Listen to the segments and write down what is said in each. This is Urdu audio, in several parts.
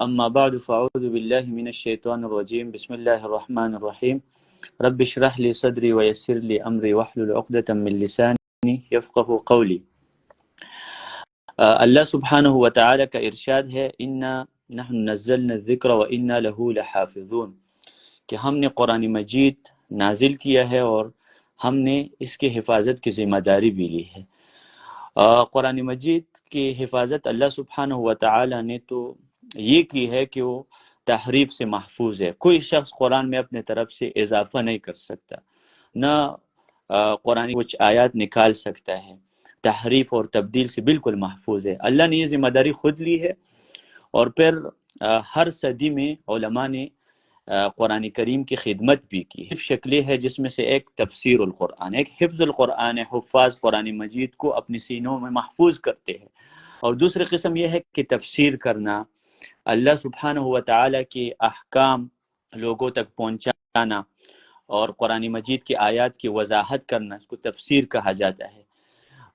اما بعد فاعوذ باللہ من الشیطان الرجیم بسم اللہ الرحمن الرحیم رب اشرح لی صدری ویسر لی امری واحلل عقدۃ من لسانی یفقهوا قولی۔ اللہ سبحانہ و تعالی کا ارشاد ہے انا نحن نزلنا الذکر وانا له لحافظون، کہ ہم نے قرآن مجید نازل کیا ہے اور ہم نے اس کی حفاظت کی ذمہ داری بھی لی ہے۔ قرآن مجید کی حفاظت اللہ سبحانہ و تعالی نے تو یہ کی ہے کہ وہ تحریف سے محفوظ ہے۔ کوئی شخص قرآن میں اپنے طرف سے اضافہ نہیں کر سکتا، نہ قرآن کچھ آیات نکال سکتا ہے، تحریف اور تبدیل سے بالکل محفوظ ہے۔ اللہ نے یہ ذمہ داری خود لی ہے، اور پھر ہر صدی میں علماء نے قرآن کریم کی خدمت بھی کی ہے۔ شکلیں ہے جس میں سے ایک تفسیر القرآن، ایک حفظ القرآن ہے، حفاظ قرآن مجید کو اپنی سینوں میں محفوظ کرتے ہیں، اور دوسری قسم یہ ہے کہ تفسیر کرنا، اللہ سبحانہ و تعالی کے احکام لوگوں تک پہنچانا اور قرآن مجید کی آیات کی وضاحت کرنا، اس کو تفسیر کہا جاتا ہے۔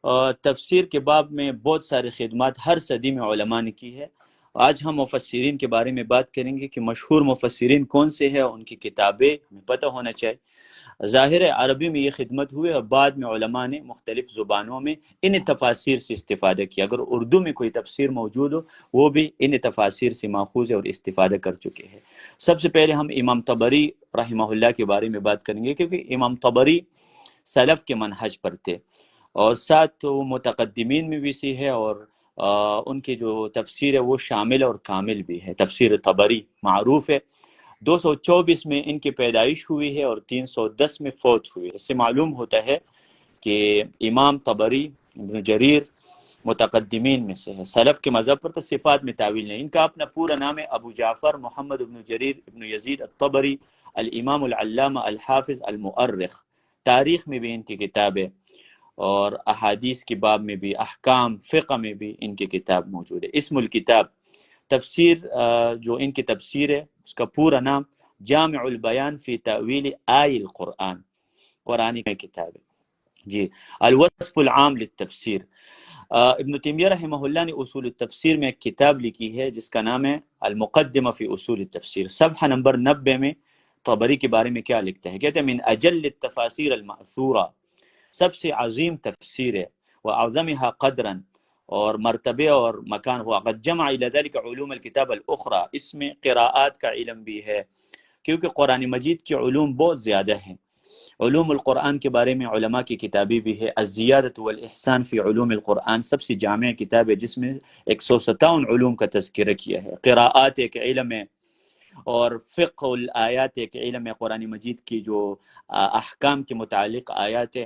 اور تفسیر کے باب میں بہت سارے خدمات ہر صدی میں علماء نے کی ہے۔ آج ہم مفسرین کے بارے میں بات کریں گے کہ مشہور مفسرین کون سے ہیں، ان کی کتابیں ہمیں پتہ ہونا چاہیے۔ ظاہر ہے عربی میں یہ خدمت ہوئی اور بعد میں علماء نے مختلف زبانوں میں ان تفاسیر سے استفادہ کیا۔ اگر اردو میں کوئی تفسیر موجود ہو وہ بھی ان تفاسیر سے ماخوذ ہے اور استفادہ کر چکے ہیں۔ سب سے پہلے ہم امام طبری رحمہ اللہ کے بارے میں بات کریں گے، کیونکہ امام طبری سلف کے منہج پر تھے، اور ساتھ وہ متقدمین میں بھی سے ہے، اور ان کی جو تفسیر ہے وہ شامل اور کامل بھی ہے۔ تفسیر طبری معروف ہے، 224 میں ان کی پیدائش ہوئی ہے اور 310 میں فوت ہوئی ہے۔ اس سے معلوم ہوتا ہے کہ امام طبری ابن جریر متقدمین میں سے ہے۔ سلف کے مذہب پر تو صفات میں تعویل نہیں۔ ان کا اپنا پورا نام ہے ابو جعفر محمد ابن جریر ابن یزید الطبری، الامام العلامہ الحافظ المؤرخ۔ تاریخ میں بھی ان کی کتاب ہے، اور احادیث کی باب میں بھی، احکام فقہ میں بھی ان کی کتاب موجود ہے۔ اسم الکتاب تفسیر، جو ان کی تفسیر ہے اس کا پورا نام جامع البیان فی تأویل آی القرآن، قرآن کی کتاب ہے جی۔ الوصف العام للتفسیر، ابن تیمیہ رحمہ اللہ نے اصول التفسیر میں ایک کتاب لکھی ہے جس کا نام ہے المقدمہ فی اصول التفسیر۔ صفحہ نمبر 90 میں طبری کے بارے میں کیا لکھتا ہے؟ کہتے ہیں من اجل التفاسیر المأثورہ، سب سے عظیم تفسیر ہے، وَأَعْظَمِهَا قَدْرًا، اور مرتبے اور مکان ہوا، قد جمع إلى ذلك علوم الكتاب الأخرى، اس میں قراءات کا علم بھی ہے، کیونکہ قرآن مجید کے علوم بہت زیادہ ہیں۔ علوم القرآن کے بارے میں علماء کی کتابیں بھی ہے۔ الزیادۃ والاحسان فی علوم القرآن سب سے جامع کتاب ہے، جس میں 157 علوم کا تذکرہ کیا ہے۔ قراءات ایک علم ہے، اور فقہ الآیات ایک علم ہے، قرآن مجید کی جو احکام کے متعلق آیات ہے،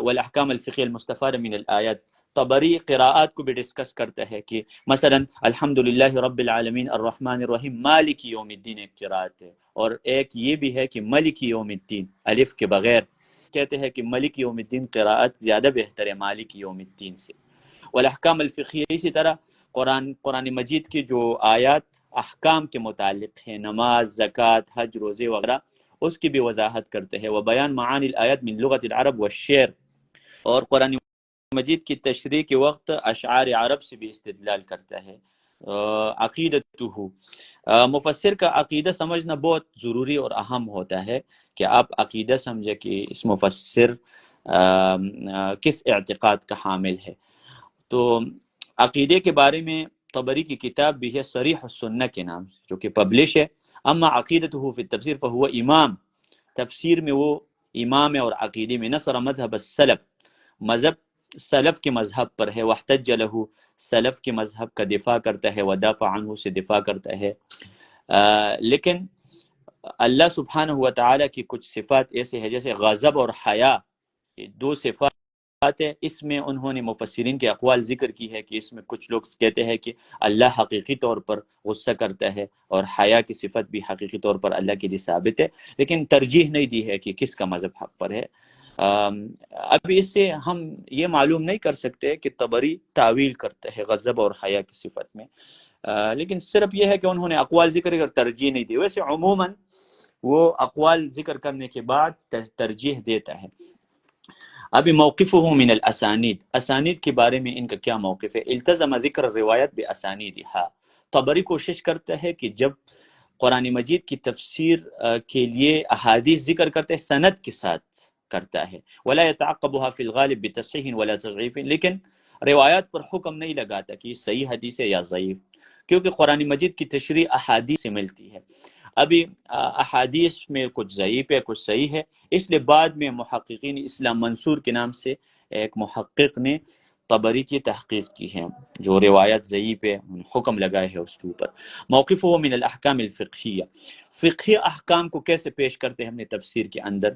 والاحکام الفقہیہ المستفادہ من الآیات۔ طبری قراءات کو بھی ڈسکس کرتا ہے کہ مثلا الحمدللہ رب العالمین الرحمن الرحیم مالک یوم الدین ایک قراءت ہے، اور ایک یہ بھی ہے کہ ملک یوم الدین الف کے بغیر، کہتے ہیں کہ ملک یوم الدین قراءت زیادہ بہتر ہے مالک یوم الدین سے۔ والاحکام الفقہیہ، اسی طرح قرآن مجید کی جو آیات احکام کے متعلق ہیں، نماز، زکوٰۃ، حج، روزے وغیرہ، اس کی بھی وضاحت کرتے ہیں۔ وبیان معانی الآیات من لغت العرب والشعر، اور قرآن مجید کی تشریح کے وقت اشعار عرب سے بھی استدلال کرتا ہے۔ عقیدتہ، مفسر کا عقیدہ سمجھنا بہت ضروری اور اہم ہوتا ہے، کہ آپ عقیدہ سمجھے کہ اس مفسر کس اعتقاد کا حامل ہے۔ تو عقیدے کے بارے میں طبری کی کتاب بھی ہے صریح السنہ کے نام سے، جو کہ پبلش ہے۔ اما عقیدتہ فی التفسیر فہو امام، تفسیر میں وہ امام ہے، اور عقیدے میں نصر مذہب السلف، مذہب سلف کے مذہب پر ہے، واحتج لہ، سلف کے مذہب کا دفاع کرتا ہے، ودافع عنہ سے دفاع کرتا ہے۔ لیکن اللہ سبحانہ و تعالی کی کچھ صفات ایسے ہیں جیسے غضب اور حیا، یہ دو صفات ہے، اس میں انہوں نے مفسرین کے اقوال ذکر کی ہے کہ اس میں کچھ لوگ کہتے ہیں کہ اللہ حقیقی طور پر غصہ کرتا ہے، اور حیا کی صفت بھی حقیقی طور پر اللہ کے لیے ثابت ہے، لیکن ترجیح نہیں دی ہے کہ کس کا مذہب حق پر ہے۔ اب اس سے ہم یہ معلوم نہیں کر سکتے کہ طبری تعویل کرتا ہے غضب اور حیا کی صفت میں، لیکن صرف یہ ہے کہ انہوں نے اقوال ذکر کر ترجیح نہیں دی۔ ویسے عموماً وہ اقوال ذکر کرنے کے بعد ترجیح دیتا ہے۔ ابھی موقفہ من الاسانید، اسانید کے بارے میں ان کا کیا موقف ہے؟ التزم ذکر روایت باسانیدہا، طبری کوشش کرتا ہے کہ جب قرآن مجید کی تفسیر کے لیے احادیث ذکر کرتے ہیں سند کے ساتھ کرتا ہے، ولا يتعقبها في الغالب بتصحیح ولا تضعیف، لیکن روایات پر حکم نہیں لگاتا کہ یہ صحیح حدیث ہے یا ضعیف، کیونکہ قرآن مجید کی تشریح احادیث سے ملتی ہے۔ ابھی احادیث میں کچھ ضعیف ہے کچھ صحیح ہے، اس لیے بعد میں محققین اسلام منصور کے نام سے ایک محقق نے طبری کی تحقیق کی ہے، جو روایت ضعیف ہے حکم لگائے ہے اس کے اوپر۔ موقفہ من الاحکام الفقہیہ، فقہی احکام کو کیسے پیش کرتے ہیں ہم نے تفسیر کے اندر،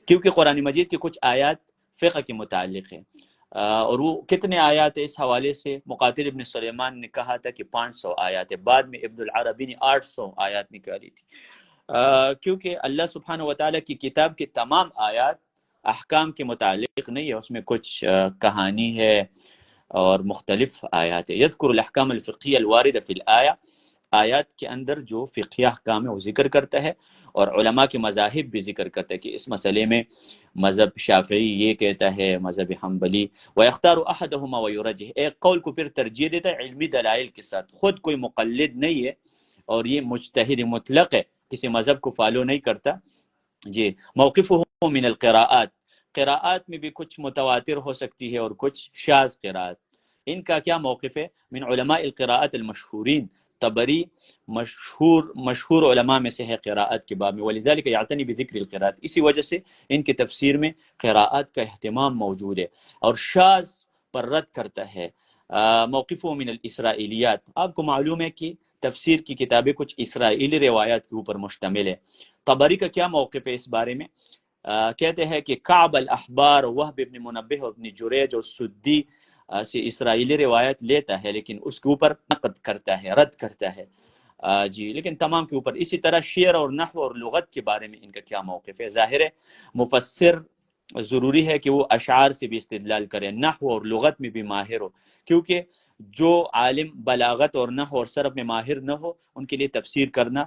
کیونکہ قرآن مجید کے کچھ آیات فقہ کے متعلق ہیں، اور وہ کتنے آیات ہیں اس حوالے سے مقاتل ابن سلیمان نے کہا تھا کہ 500 آیات ہے، بعد میں ابن العربی نے 800 آیات نکالی تھی، کیونکہ اللہ سبحانہ وتعالیٰ کی کتاب کے تمام آیات احکام کے متعلق نہیں ہے، اس میں کچھ کہانی ہے اور مختلف آیات ہے۔ یذکر الاحکام الفقہیہ الواردہ فی الآیہ، آیات کے اندر جو فقہی احکام ہے وہ ذکر کرتا ہے، اور علماء کے مذاہب بھی ذکر کرتا ہے کہ اس مسئلے میں مذہب شافعی یہ کہتا ہے، مذہب حنبلی، وَيَخْتَارُ أَحَدَهُمَا وَيُرَجِّحُ، ایک قول کو پھر ترجیح دیتا ہے علمی دلائل کے ساتھ، خود کوئی مقلد نہیں ہے اور یہ مجتہد مطلق ہے، کسی مذہب کو فالو نہیں کرتا۔ جی، موقفہ من القراءات، قراءات میں بھی کچھ متواتر ہو سکتی ہے اور کچھ شاذ قراءات، ان کا کیا موقف ہے؟ من علماء القراءات المشہورین، طبری مشہور علماء میں سے ہے قراءات کے باب میں، ولذلك یعتنی بذکر القراءات، اسی وجہ سے ان کی تفسیر میں قراءات کا اہتمام موجود ہے، اور شاذ پر رد کرتا ہے۔ موقفہ من الاسرائیلیات، آپ کو معلوم ہے کہ تفسیر کی کتابیں کچھ اسرائیلی روایات کے اوپر مشتمل ہے، طبری کا کیا موقف ہے اس بارے میں؟ کہتے ہیں کہ کعب الاحبار، وہب ابن منبہ اور ابن جریج اور سدی سے اسرائیلی روایت لیتا ہے، لیکن اس کے اوپر نقد کرتا ہے، رد کرتا ہے، جی، لیکن تمام کے اوپر۔ اسی طرح شعر اور نحو اور لغت کے بارے میں ان کا کیا موقف ہے؟ ظاہر ہے مفسر ضروری ہے کہ وہ اشعار سے بھی استدلال کرے، نحو اور لغت میں بھی ماہر ہو، کیونکہ جو عالم بلاغت اور نحو اور صرف میں ماہر نہ ہو ان کے لیے تفسیر کرنا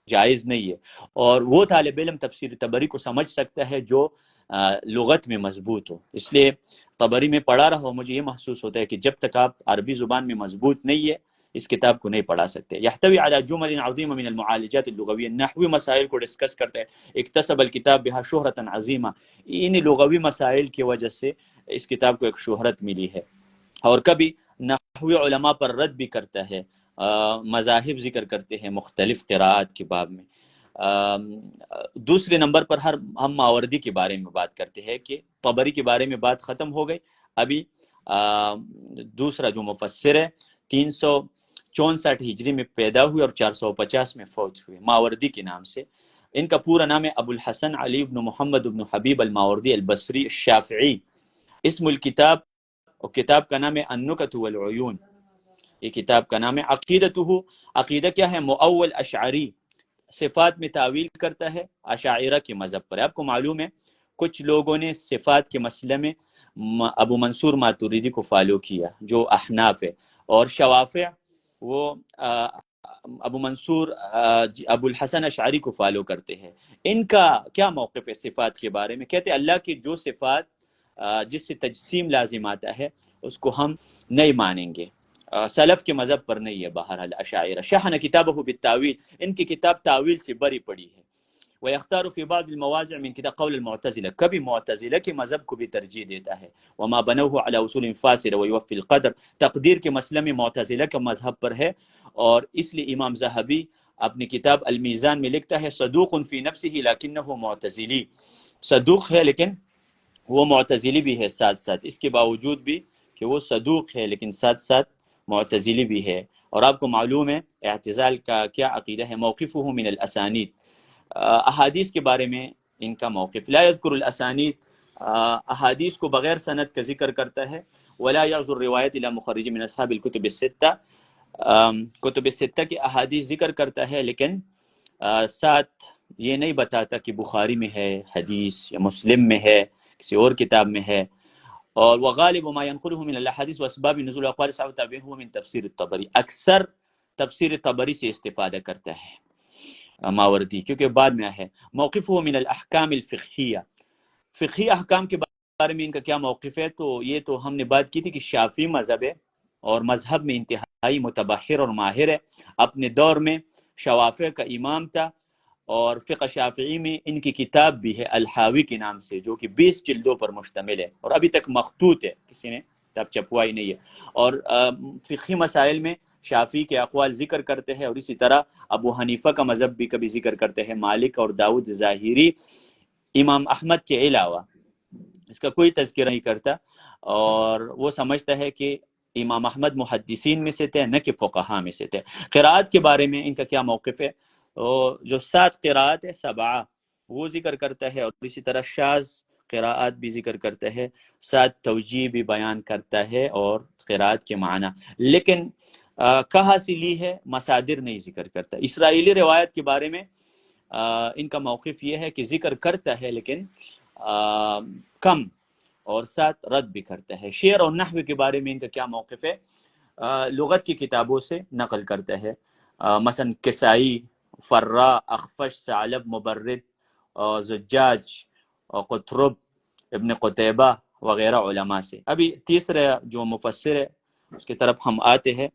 جائز نہیں ہے، اور وہ طالب علم تفسیر طبری کو سمجھ سکتا ہے جو لغت میں مضبوط ہو۔ اس لیے طبری میں پڑھا رہا ہو، مجھے یہ محسوس ہوتا ہے کہ جب تک آپ عربی زبان میں مضبوط نہیں ہے اس کتاب کو نہیں پڑھا سکتے۔ یحتوی علی جمل عظیمہ من المعالجات اللغویہ، نحوی مسائل کو ڈسکس کرتا ہے، اکتسب الکتاب بها شہرتا عظیمہ، ان لغوی مسائل کی وجہ سے اس کتاب کو ایک شہرت ملی ہے، اور کبھی نحوی علماء پر رد بھی کرتا ہے، مذاہب ذکر کرتے ہیں مختلف قراءات کے باب میں۔ دوسرے نمبر پر ہم ماوردی کے بارے میں بات کرتے ہیں کہ طبری کے بارے میں بات ختم ہو گئی، ابھی دوسرا جو مفسر ہے 364 ہجری میں پیدا ہوئے اور 450 میں فوت ہوئے، ماوردی کے نام سے۔ ان کا پورا نام ہے ابو الحسن علی بن محمد بن حبیب الماوردی البصری الشافعی۔ اسم الکتاب، اور کتاب کا نام ہے النکت والعیون، یہ کتاب کا نام ہے۔ عقیدتہ، عقیدہ کیا ہے؟ مؤول اشعری، صفات میں تعویل کرتا ہے اشاعرہ کے مذہب پر۔ آپ کو معلوم ہے کچھ لوگوں نے صفات کے مسئلے میں ابو منصور ماتوریدی کو فالو کیا جو احناف ہے، اور شوافع وہ ابو منصور ابو الحسن اشعری کو فالو کرتے ہیں۔ ان کا کیا موقف ہے صفات کے بارے میں؟ کہتے ہیں اللہ کی جو صفات جس سے تجسیم لازم آتا ہے اس کو ہم نہیں مانیں گے، سلف کے مذہب پر نہیں ہے۔ بہرحال اشاعرہ شحن کتابہ بالتاویل، ان کی کتاب تاویل سے بری پڑی ہے۔ ويختار في بعض المواضع من كتاب قول المعتزلة، کبھی معتزلہ کے مذہب کو بھی ترجیح دیتا ہے۔ وما بنوه على اصول فاسدة ويوفي القدر، تقدیر کے مسئلے میں معتزلہ کا مذہب پر ہے، اور اس لیے امام ذہبی اپنی کتاب المیزان میں لکھتا ہے صدوق فی نفسه لكنه معتزلی، صدوق ہے لیکن وہ معتزلی بھی ہے ساتھ ساتھ، اس کے باوجود بھی کہ وہ صدوق ہے لیکن ساتھ ساتھ معتزلی بھی ہے۔ اور آپ کو معلوم ہے اعتزال کا کیا عقیدہ ہے؟ موقفہ من الاسانید، احادیث کے بارے میں ان کا موقف، لا یذکر الاسانید، احادیث کو بغیر سند کا ذکر کرتا ہے، ولا یعذر روایت الى مخرج من اصحاب الکتب الستہ، کتب الستہ کی احادیث ذکر کرتا ہے لیکن ساتھ یہ نہیں بتاتا کہ بخاری میں ہے حدیث یا مسلم میں ہے کسی اور کتاب میں ہے۔ اور وغالب ما ينقله من الاحاديث واسباب نزول اقوال الصحابہ التابعین هو من تفسیر الطبری، اکثر تفسیر طبری سے استفادہ کرتا ہے ماوردی، کیونکہ بعد میں ہے۔ موقفہ من الاحکام الفقہیہ، فقہی احکام کے بارے میں ان کا کیا موقف ہے؟ تو یہ تو ہم نے بات کی تھی کہ شافعی مذہب ہے اور مذہب میں انتہائی متبحر اور ماہر ہے. اپنے دور میں شوافع کا امام تھا، اور فقہ شافعی میں ان کی کتاب بھی ہے الحاوی کے نام سے، جو کہ 20 جلدوں پر مشتمل ہے اور ابھی تک مخطوط ہے، کسی نے کتاب چھپوائی نہیں ہے. اور فقہی مسائل میں شافعی کے اقوال ذکر کرتے ہیں، اور اسی طرح ابو حنیفہ کا مذہب بھی کبھی ذکر کرتے ہیں، مالک اور داؤد ظاہری، امام احمد کے علاوہ اس کا کوئی تذکرہ نہیں کرتا. اور وہ سمجھتا ہے کہ امام احمد محدثین میں سے تھے، نہ کہ فقہاء میں سے تھے. قرآت کے بارے میں ان کا کیا موقف ہے؟ جو 7 قرآت ہے، 7 وہ ذکر کرتا ہے، اور اسی طرح شاذ قرآت بھی ذکر کرتا ہے، 7 توجیہ بھی بیان کرتا ہے اور قرآت کے معنی. لیکن کہاں سے لی ہے مصادر نہیں ذکر کرتا. اسرائیلی روایت کے بارے میں ان کا موقف یہ ہے کہ ذکر کرتا ہے لیکن کم، اور 7 رد بھی کرتا ہے. شعر اور نحو کے بارے میں ان کا کیا موقف ہے؟ لغت کی کتابوں سے نقل کرتا ہے، مثلا کسائی، فرا، اخفش، ثعلب، مبرد، زجاج، قطرب، ابن قتیبہ وغیرہ علماء سے. ابھی تیسرا جو مفسر ہے اس کی طرف ہم آتے ہیں.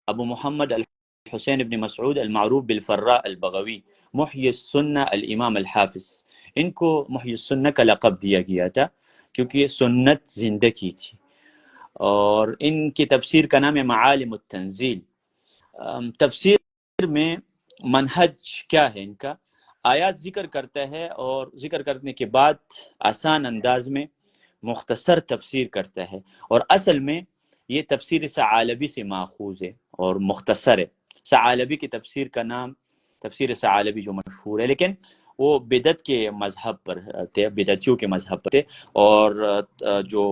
ابو محمد الحسین ابن مسعود المعروف بالفراء البغوی، محی السنہ الامام الحافظ. ان کو محی السنہ کا لقب دیا گیا تھا کیونکہ یہ سنت زندہ کی تھی. اور ان کی تفسیر کا نام ہے معالم التنزیل. تفسیر میں منہج کیا ہے ان کا؟ آیات ذکر کرتا ہے، اور ذکر کرنے کے بعد آسان انداز میں مختصر تفسیر کرتا ہے. اور اصل میں یہ تفسیر ثعالبی سے ماخوذ ہے اور مختصر ہے. ثعالبی کی تفسیر کا نام تفسیر ثعالبی جو مشہور ہے، لیکن وہ بدعت کے مذہب پر تھے، بدعتیوں کے مذہب پر تھے. اور جو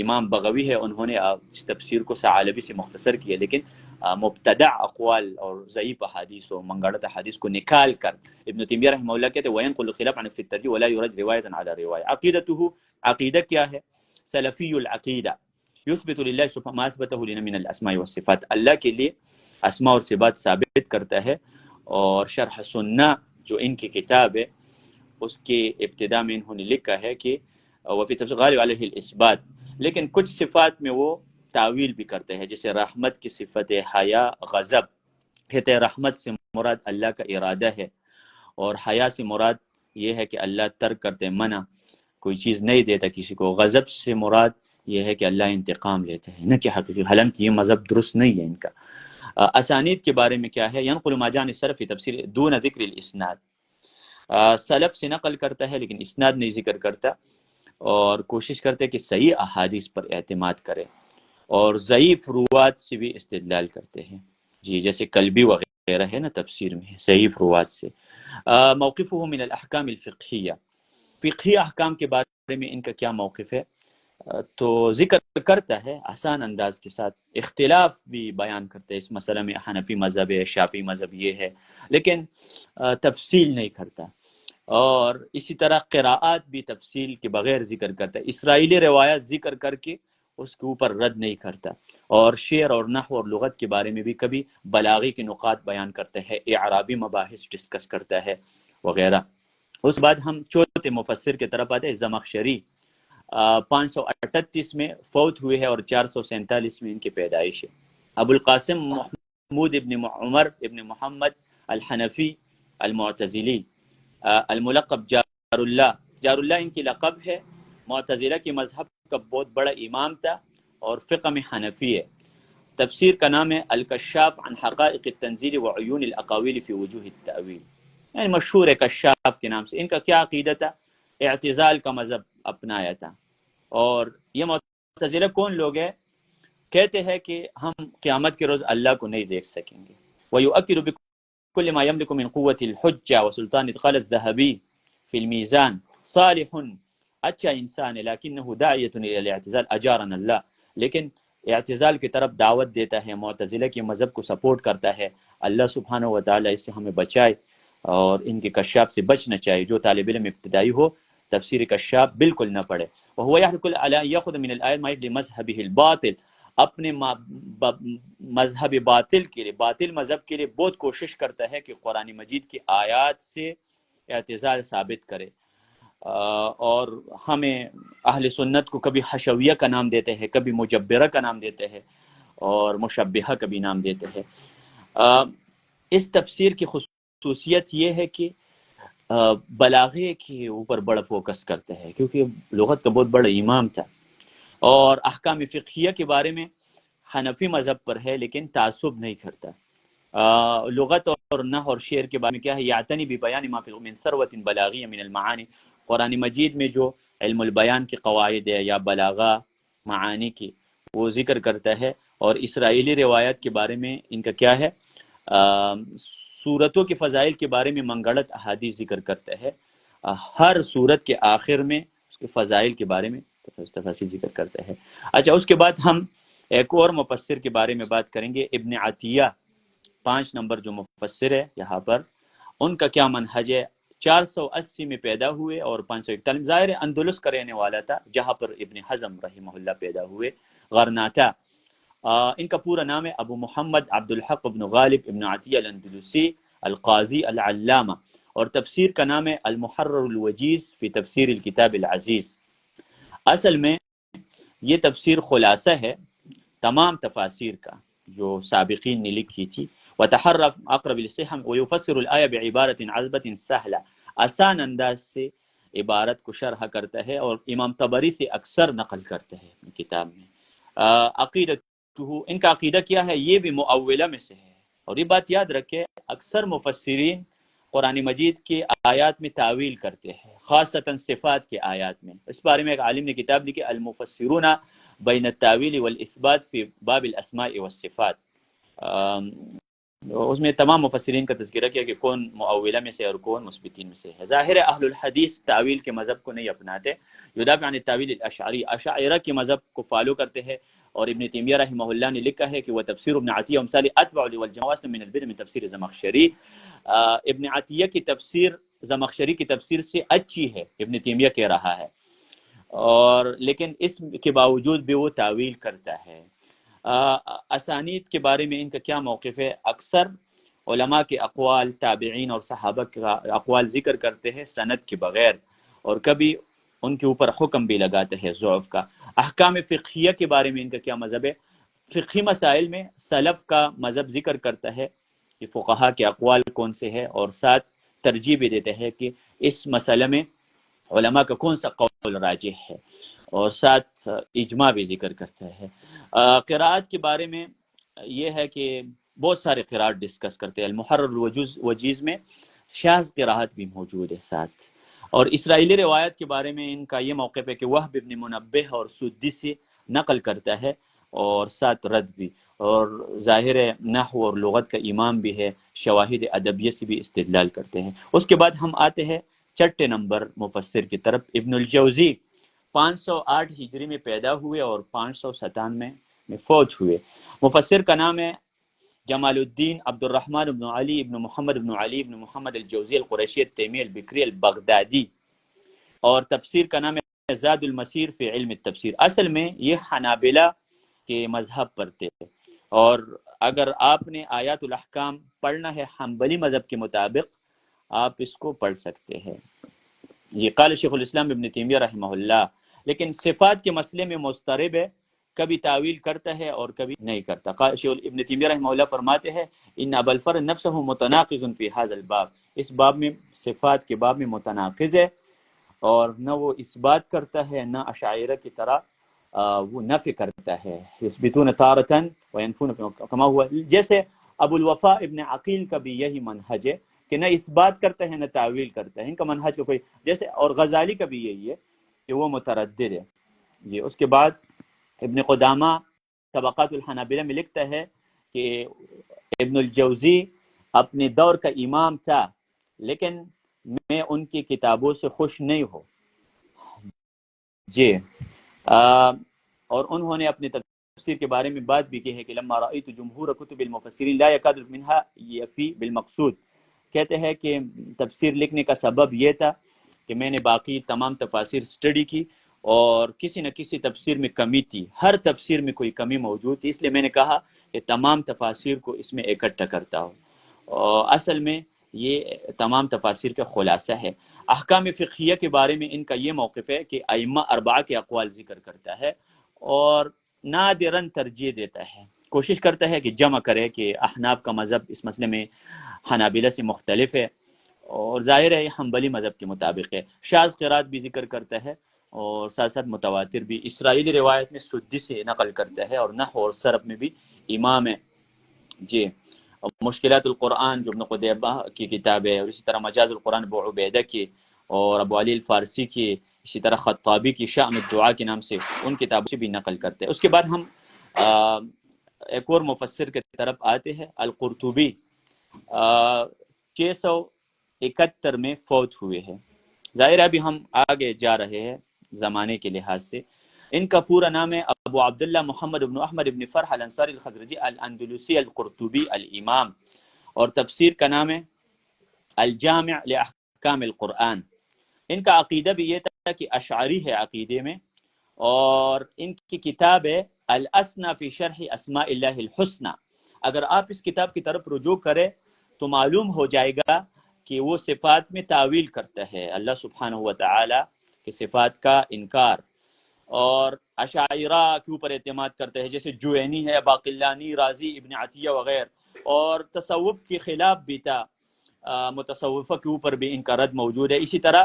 امام بغوی ہے انہوں نے اس تفسیر کو ثعالبی سے مختصر کیا، لیکن مبتدع اقوال اور ضعیف احادیث و منگڑت احادیث کو نکال کر ابن تیمیہ رحمہ اللہ کہتے ہیں وَيَنْقُلُ الْخِلَافَ عَنْ فِي التَّرْجِيحِ وَلَا يُرَدْ رِوَایَةً عَلَى رِوَایَةٍ. عقیدتہ، عقیدہ کیا ہے؟ سلفی العقیدہ، یثبت للہ سبحانہ ما اثبتہ لنا من الاسماء والصفات، اللہ کے لیے اسماء اور صفات ثابت کرتا ہے. اور شرح سنہ جو ان کی کتاب ہے اس کے ابتداء میں انہوں نے لکھا ہے کہ وفی تفسیر غالب علیہ الاثبات، لیکن کچھ صفات میں وہ تعویل بھی کرتے ہیں، جیسے رحمت کی صفت حیا، غضب. کہتے ہیں رحمت سے مراد اللہ کا ارادہ ہے، اور حیا سے مراد یہ ہے کہ اللہ ترک کرتے منع، کوئی چیز نہیں دیتا کسی کو. غضب سے مراد یہ ہے کہ اللہ انتقام لیتے ہیں، نہ کہ حقیقی، حالانکہ یہ مذہب درست نہیں ہے ان کا. اسانید کے بارے میں کیا ہے؟ ینقل ما جاء عن السلف فی تفسیر دون ذکر الاسناد. سلف سے نقل کرتا ہے لیکن اسناد نہیں ذکر کرتا، اور کوشش کرتے کہ صحیح احادیث پر اعتماد کرے، اور ضعیف روات سے بھی استدلال کرتے ہیں، جی جیسے کلبی وغیرہ ہے نا تفسیر میں ضعیف روات سے. موقفہ من الاحکام الفقہیہ، فقہی احکام کے بارے میں ان کا کیا موقف ہے؟ تو ذکر کرتا ہے آسان انداز کے ساتھ، اختلاف بھی بیان کرتا ہے اس مسئلہ میں، حنفی مذہب ہے، شافعی مذہب یہ ہے، لیکن تفصیل نہیں کرتا. اور اسی طرح قراءات بھی تفصیل کے بغیر ذکر کرتا ہے، اسرائیلی روایات ذکر کر کے اس کے اوپر رد نہیں کرتا. اور شعر اور نحو اور لغت کے بارے میں بھی کبھی بلاغی کے نقاط بیان کرتا ہے، اعرابی مباحث ڈسکس کرتا ہے وغیرہ. اس بعد ہم چوتھے مفسر کی طرف آتے ہیں، زمخشری. 538 میں فوت ہوئے ہیں اور 447 میں ان کی پیدائش ہے. ابو القاسم محمود ابن عمر ابن محمد الحنفی المعتزلی، الملقب جار اللہ. جار اللہ ان کی لقب ہے. معتزلہ کے مذہب کا بہت بڑا امام تھا اور فقہ میں حنفی ہے. تفسیر کا نام ہے الکشاف عن حقائق التنزیل وعیون الاقاویل فی وجوہ التأویل، یعنی مشہور ہے کشاف کے نام سے. ان کا کیا عقیدہ تھا؟ اعتزال کا مذہب اپنایا تھا. اور یہ معتزلہ کون لوگ ہیں؟ کہتے ہیں کہ ہم قیامت کے روز اللہ کو نہیں دیکھ سکیں گے. وَيُؤَكِّدُ بِكُلِّ مَا يَمْلِكُ مِنْ قُوَّةِ الْحُجَّةِ وَسُلْطَانِ. قال الذهبي في الميزان صالح، اچھا انسان ہے، لیکنہ داعیۃ الی الاعتزال اجارنا اللہ، لیکن اعتزال کی طرف دعوت دیتا ہے، معتزلہ کے مذہب کو سپورٹ کرتا ہے. اللہ سبحانہ و تعالی اس سے ہمیں بچائے، اور ان کے کشاف سے بچنا چاہیے. جو طالب علم ابتدائی ہو تفسیر کشاف بالکل نہ پڑھے. وهو يحرص على ان ياخذ من الايه ما يبدي مذهبه الباطل، اپنے مذہب باطل کے لیے، باطل مذہب کے لیے بہت کوشش کرتا ہے کہ قرآن مجید کی آیات سے اعتزال ثابت کرے، اور ہمیں اہل سنت کو کبھی حشویہ کا نام دیتے ہیں، کبھی مجبرہ کا نام دیتے ہیں، اور مشبہہ کا بھی نام دیتے ہیں۔ اس تفسیر کی خصوصیت یہ ہے کہ بلاغے کے اوپر بڑا فوکس کرتا ہے، کیونکہ لغت کا بہت بڑا امام تھا، اور احکام فقہیہ کے بارے میں حنفی مذہب پر ہے لیکن تعصب نہیں کرتا۔ لغت اور نحو اور شعر کے بارے میں کیا ہے، یعتنی ببیان ما فی من ثروۃ بلاغیہ من المعانی، قرآن مجید میں جو علم البیان کی قواعد ہے یا بلاغہ معانی کی، وہ ذکر کرتا ہے، اور اسرائیلی روایات کے بارے میں ان کا کیا ہے، صورتوں کے فضائل کے بارے میں منگڑت احادیث ذکر کرتا ہے، ہر صورت کے آخر میں اس کے فضائل کے بارے میں تفصیل ذکر کرتا ہے۔ اچھا، اس کے بعد ہم ایک اور مفسر کے بارے میں بات کریں گے، ابن عطیہ، 5 نمبر جو مفسر ہے یہاں پر، ان کا کیا منہج ہے۔ 480 میں پیدا ہوئے اور 541، ظاہر اندلس کا رہنے والا تھا، جہاں پر ابن حزم رحمہ اللہ پیدا ہوئے، غرناطہ۔ ان کا پورا نام ہے ابو محمد عبد الحق ابن غالب ابن عطیہ الاندلسی القاضی العلامہ، اور تفسیر کا نام ہے المحرر الوجیز فی تفسیر الکتاب العزیز۔ اصل میں یہ تفسیر خلاصہ ہے تمام تفاسیر کا جو سابقین نے لکھی تھی، وتحرف اقرب الصحم ويفسر الآية بعبارة عذبة سهلة، آسان انداز سے عبارت کو شرح کرتا ہے، اور امام طبری سے اکثر نقل کرتا ہے اپنی کتاب میں۔ عقیدتہ، ان کا عقیدہ کیا ہے، یہ بھی مؤولہ میں سے ہے، اور یہ بات یاد رکھے اکثر مفسرین قرآن مجید کی آیات میں تعویل کرتے ہیں، خاصتاً صفات کے آیات میں۔ اس بارے میں ایک عالم نے کتاب لکھی، المفسرون بین التاویل والاثبات فی باب الاسماء والصفات، اس میں تمام مفسرین کا تذکرہ کیا کہ کون مؤولہ میں سے اور کون مثبتین میں سے ہے۔ ظاہر اہل الحدیث تعویل کے مذہب کو نہیں اپناتے، یدافع عن التاویل الاشعری، اشاعرہ کے مذہب کو فالو کرتے ہیں، اور ابن تیمیہ رحمہ اللہ نے لکھا ہے کہ وہ تفسیر ابن عطیہ امثال اتبع والجواز من البدع من تفسیر زمخشری، ابن عطیہ کی تفسیر زمخشری کی تفسیر سے اچھی ہے، ابن تیمیہ کہہ رہا ہے، اور لیکن اس کے باوجود بھی وہ تعویل کرتا ہے۔ اسانید کے بارے میں ان کا کیا موقف ہے، اکثر علماء کے اقوال، تابعین اور صحابہ کا اقوال ذکر کرتے ہیں سند کے بغیر، اور کبھی ان کے اوپر حکم بھی لگاتے ہیں ضعف کا۔ احکام فقہیہ کے بارے میں ان کا کیا مذہب ہے، فقہی مسائل میں سلف کا مذہب ذکر کرتا ہے کہ فقہا کے اقوال کون سے ہیں، اور ساتھ ترجیح بھی دیتے ہیں کہ اس مسئلے میں علماء کا کون سا قول راجح ہے، اور ساتھ اجماع بھی ذکر کرتا ہے۔ قراءت کے بارے میں یہ ہے کہ بہت سارے قراءت ڈسکس کرتے ہیں، المحرر الوجیز میں شاذ قراءت بھی موجود ہے ساتھ۔ اور اسرائیلی روایت کے بارے میں ان کا یہ موقف ہے کہ وہب ابن منبہ اور سدی سے نقل کرتا ہے، اور ساتھ رد بھی، اور ظاہر نحو اور لغت کا امام بھی ہے، شواہد ادبیہ سے بھی استدلال کرتے ہیں۔ اس کے بعد ہم آتے ہیں چھٹے نمبر مفسر کی طرف، ابن الجوزی، 508 ہجری میں پیدا ہوئے اور 597 میں فوت ہوئے۔ مفسر کا نام ہے جمال الدین عبد الرحمن ابن علی ابن محمد ابن علی ابن محمد الجوزی القریشی التیمی البکری البغدادی، اور تفسیر کا نام ہے زاد المسیر فی علم التفسیر۔ اصل میں یہ حنابلہ کے مذہب پر تھے، اور اگر آپ نے آیات الاحکام پڑھنا ہے حنبلی مذہب کے مطابق، آپ اس کو پڑھ سکتے ہیں۔ یہ قال شیخ الاسلام ابن تیمیہ رحمہ اللہ، لیکن صفات کے مسئلے میں مضطرب ہے، کبھی تعویل کرتا ہے اور کبھی نہیں کرتا۔ قال شیخ ابن تیمیہ رحمہ اللہ فرماتے ہیں ان ابا الفرد نفسہ متناقض فی هذا الباب، اس باب میں، صفات کے باب میں متناقض ہے، اور نہ وہ اس بات کرتا ہے، نہ اشاعرہ کی طرح وہ نفی کرتا ہے، یثبتون تارۃ وینفون کما ہوا، جیسے ابو الوفا ابن عقیل کا بھی یہی منہج ہے کہ نہ اس بات کرتا ہے نہ تعویل کرتا ہے، ان کا منہج کا کوئی جیسے، اور غزالی کا بھی یہی ہے کہ وہ متردد ہے۔ یہ اس کے بعد ابن قدامہ طبقات الحنابلہ میں لکھتا ہے کہ ابن الجوزی اپنے دور کا امام تھا، لیکن میں ان کی کتابوں سے خوش نہیں ہوں۔ جی، اور انہوں نے اپنے تفسیر کے بارے میں بات بھی کی ہے کہ لما رأیت جمہور کتب المفسرین لا یکاد منها یفی بالمقصود، کہتے ہیں کہ تفسیر لکھنے کا سبب یہ تھا کہ میں نے باقی تمام تفاسیر اسٹڈی کی، اور کسی نہ کسی تفسیر میں کمی تھی، ہر تفسیر میں کوئی کمی موجود تھی، اس لیے میں نے کہا کہ تمام تفاسیر کو اس میں اکٹھا کرتا ہوں، اور اصل میں یہ تمام تفاسیر کا خلاصہ ہے۔ احکام فقہیہ کے بارے میں ان کا یہ موقف ہے کہ ائمہ اربعہ کے اقوال ذکر کرتا ہے اور نادراً ترجیح دیتا ہے، کوشش کرتا ہے کہ جمع کرے کہ احناف کا مذہب اس مسئلے میں حنابلہ سے مختلف ہے، اور ظاہر ہے یہ حنبلی مذہب کے مطابق ہے۔ شاذ قرات بھی ذکر کرتا ہے، اور ساتھ ساتھ متواتر بھی۔ اسرائیلی روایت میں سدی سے نقل کرتا ہے، اور نحو اور صرف میں بھی امام ہے جی۔ اور مشکلات القرآن جو ابن قدیبہ کی کتاب ہے، اور اسی طرح مجاز القرآن ابو عبیدہ کی، اور ابو علی الفارسی کی، اسی طرح خطابی کی شأن الدعاء کے نام سے ان کتابوں سے بھی نقل کرتے ہیں۔ اس کے بعد ہم ایک اور مفسر کے طرف آتے ہیں، القرطبی 671 میں فوت ہوئے ہیں۔ ظاہر ہے ابھی ہم آگے جا رہے ہیں زمانے کے لحاظ سے۔ ان کا پورا نام ہے ابو عبداللہ محمد بن احمد بن فرح الانصاری الخزرجی الاندلسی القرطبی الامام، اور تفسیر کا نام ہے الجامع لاحکام القرآن۔ ان کا عقیدہ بھی یہ تھا کہ اشعری ہے عقیدے میں، اور ان کی کتاب ہے الاسنا فی شرح اسماء اللہ الحسنى۔ اگر آپ اس کتاب کی طرف رجوع کریں تو معلوم ہو جائے گا کہ وہ صفات میں تعویل کرتا ہے، اللہ سبحانہ و تعالی کے صفات کا انکار، اور اشاعرہ کے اوپر اعتماد کرتے ہیں، جیسے جوینی ہے، باقلانی، رازی، ابن عطیہ وغیرہ، اور تصوف کے خلاف بھی تھا، متصوفہ کے اوپر بھی ان کا رد موجود ہے۔ اسی طرح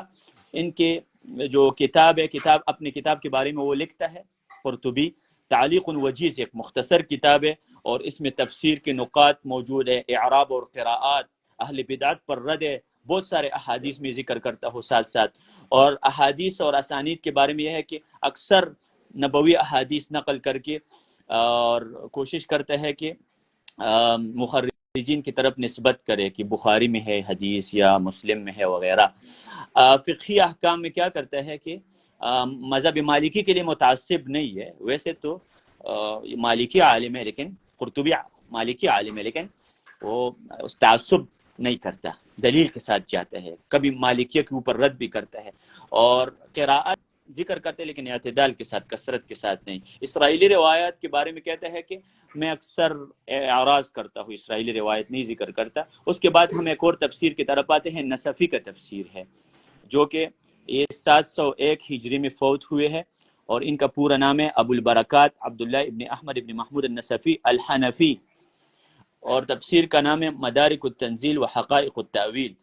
ان کے جو کتاب ہے، اپنے کتاب کے بارے میں وہ لکھتا ہے قرطبی، تعلیق وجیز ایک مختصر کتاب ہے، اور اس میں تفسیر کے نقاط موجود ہے، اعراب اور قراءات، اہل بدعت پر رد ہے، بہت سارے احادیث میں ذکر کرتا ہوں ساتھ ساتھ۔ اور احادیث اور اسانید کے بارے میں یہ ہے کہ اکثر نبوی احادیث نقل کر کے اور کوشش کرتا ہے کہ مخرجین کی طرف نسبت کرے کہ بخاری میں ہے حدیث یا مسلم میں ہے وغیرہ۔ فقہی احکام میں کیا کرتا ہے کہ مذہب مالکی کے لیے متعصب نہیں ہے، ویسے تو مالکی عالم ہے، لیکن قرطبی مالکی عالم ہے، لیکن وہ تعصب نہیں کرتا، دلیل کے ساتھ جاتا ہے، کبھی مالکیہ کے اوپر رد بھی کرتا ہے، اور قراءت ذکر کرتے لیکن اعتدال کے ساتھ، کثرت کے ساتھ نہیں۔ اسرائیلی روایات کے بارے میں کہتا ہے کہ میں اکثر اعراض کرتا ہوں، اسرائیلی روایت نہیں ذکر کرتا۔ اس کے بعد ہم ایک اور تفسیر کی طرف آتے ہیں، نصفی کا تفسیر ہے، جو کہ یہ 701 ہجری میں فوت ہوئے ہیں، اور ان کا پورا نام ہے ابو البرکات عبداللہ ابن احمد ابن محمود النصفی الحنفی، اور تفسیر کا نام ہے مدارک التنزیل و حقائق التأویل۔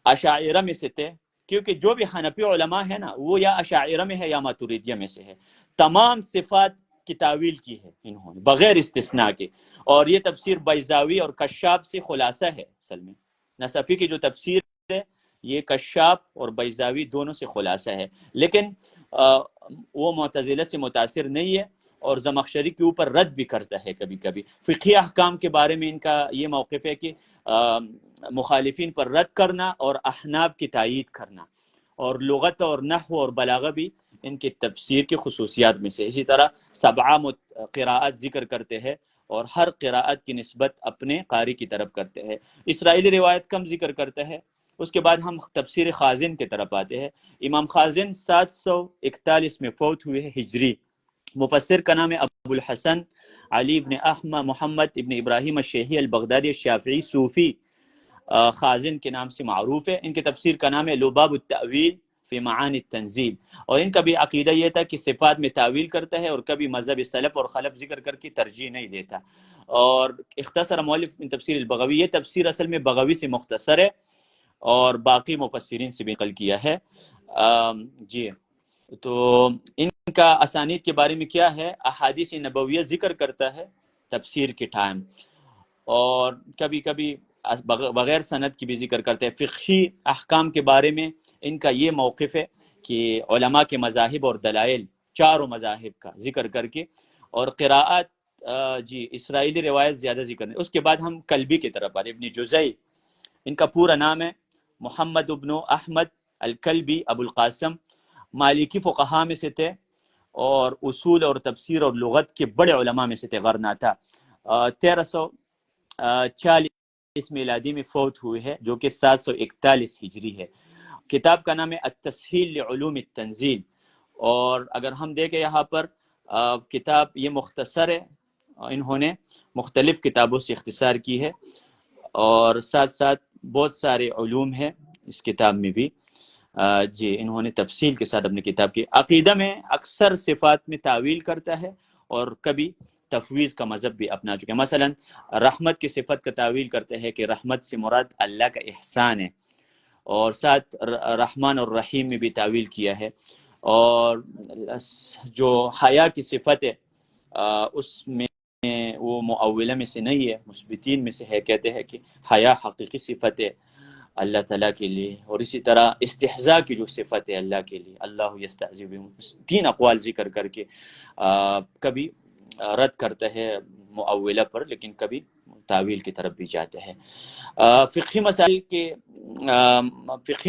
اشاعرہ میں سے تھے، کیونکہ جو بھی حنفی علماء ہے نا، وہ یا اشاعرہ میں ہے یا ماتریدیہ میں سے ہے۔ تمام صفات کی تعویل کی ہے انہوں نے بغیر استثناء کے، اور یہ تفسیر بیضاوی اور کشاف سے خلاصہ ہے۔ اصل میں نصفی کی جو تفسیر ہے یہ کشاف اور بیضاوی دونوں سے خلاصہ ہے، لیکن وہ معتزلہ سے متاثر نہیں ہے، اور زمخشری کے اوپر رد بھی کرتا ہے کبھی کبھی۔ فقہی احکام کے بارے میں ان کا یہ موقف ہے کہ مخالفین پر رد کرنا اور احناف کی تائید کرنا، اور لغت اور نحو اور بلاغہ بھی ان کی تفسیر کی خصوصیات میں سے۔ اسی طرح 7 قراءت ذکر کرتے ہیں، اور ہر قراءت کی نسبت اپنے قاری کی طرف کرتے ہیں۔ اسرائیلی روایت کم ذکر کرتا ہے۔ اس کے بعد ہم تفسیر خازن کی طرف آتے ہیں۔ امام خازن 741 میں فوت ہوئے ہیں ہجری۔ مفسر کا نام ہے ابو الحسن علی ابن احمد محمد ابن ابراہیم الشیحی البغدادی الشافعی صوفی، خازن کے نام سے معروف ہے۔ ان کی تفسیر کا نام ہے لباب التأویل فی معانی التنزیل، اور ان کا بھی عقیدہ یہ تھا کہ صفات میں تعویل کرتا ہے، اور کبھی مذہب سلف اور خلف ذکر کر کے ترجیح نہیں دیتا۔ اور اختصر مؤلف من تفسیر البغوی، یہ تفسیر اصل میں بغوی سے مختصر ہے، اور باقی مفسرین سے بھی نقل کیا ہے۔ جی، تو ان کا اسانید کے بارے میں کیا ہے، احادیث نبویہ ذکر کرتا ہے تفسیر کے ٹائم، اور کبھی کبھی بغیر سند کی بھی ذکر کرتے ہیں۔ فقہی احکام کے بارے میں ان کا یہ موقف ہے کہ علماء کے مذاہب اور دلائل، چاروں مذاہب کا ذکر کر کے، اور قراءات جی اسرائیلی روایت زیادہ ذکر نہیں۔ اس کے بعد ہم کلبی کی طرف آتے، ابن جزئی، ان کا پورا نام ہے محمد ابن احمد الکلبی ابو القاسم، مالکی فقہا میں سے تھے، اور اصول اور تفسیر اور لغت کے بڑے علماء میں سے تھے، غرناطہ۔ 1340 میلادی میں فوت ہوئے ہیں، جو کہ 741 ہجری ہے۔ کتاب کا نام ہے التسہیل لعلوم التنزیل، اور اگر ہم دیکھیں یہاں پر کتاب یہ مختصر ہے، انہوں نے مختلف کتابوں سے اختصار کی ہے، اور ساتھ ساتھ بہت سارے علوم ہیں اس کتاب میں بھی۔ جی انہوں نے تفصیل کے ساتھ اپنی کتاب کی عقیدہ میں اکثر صفات میں تعویل کرتا ہے، اور کبھی تفویض کا مذہب بھی اپنا چکے ہیں۔ مثلا رحمت کی صفت کا تعویل کرتے ہیں کہ رحمت سے مراد اللہ کا احسان ہے، اور ساتھ رحمان اور رحیم میں بھی تعویل کیا ہے۔ اور جو حیا کی صفت ہے اس میں وہ معولہ میں سے نہیں ہے، مثبتین میں سے ہے، کہتے ہیں کہ حیا حقیقی صفت ہے اللہ تعالیٰ کے لیے۔ اور اسی طرح استحضاء کی جو صفت ہے اللہ کے لیے، اللہ یستہزئ بہم، تین اقوال ذکر کر کے کبھی رد کرتا ہے معولہ پر، لیکن کبھی تعویل کی طرف بھی جاتا ہے۔ فقہی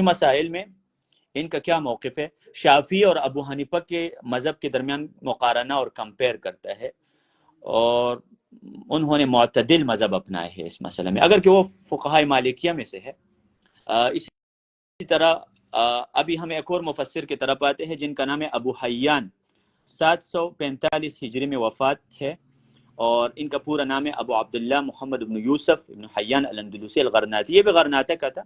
مسائل میں ان کا کیا موقف ہے؟ شافعی اور ابو حنیفہ کے مذہب کے درمیان مقارنہ اور کمپیر کرتا ہے، اور انہوں نے معتدل مذہب اپنائے ہے اس مسئلے میں، اگر کہ وہ فقہاء مالکیہ میں سے ہے۔ اسی طرح ابھی ہم ایک اور مفسر کی طرف آتے ہیں جن کا نام ہے ابو حیان، 745 ہجری میں وفات ہے، اور ان کا پورا نام ہے ابو عبداللہ محمد بن یوسف بن حیان الاندلسی الغرناطی، یہ بھی غرناطہ کا تھا،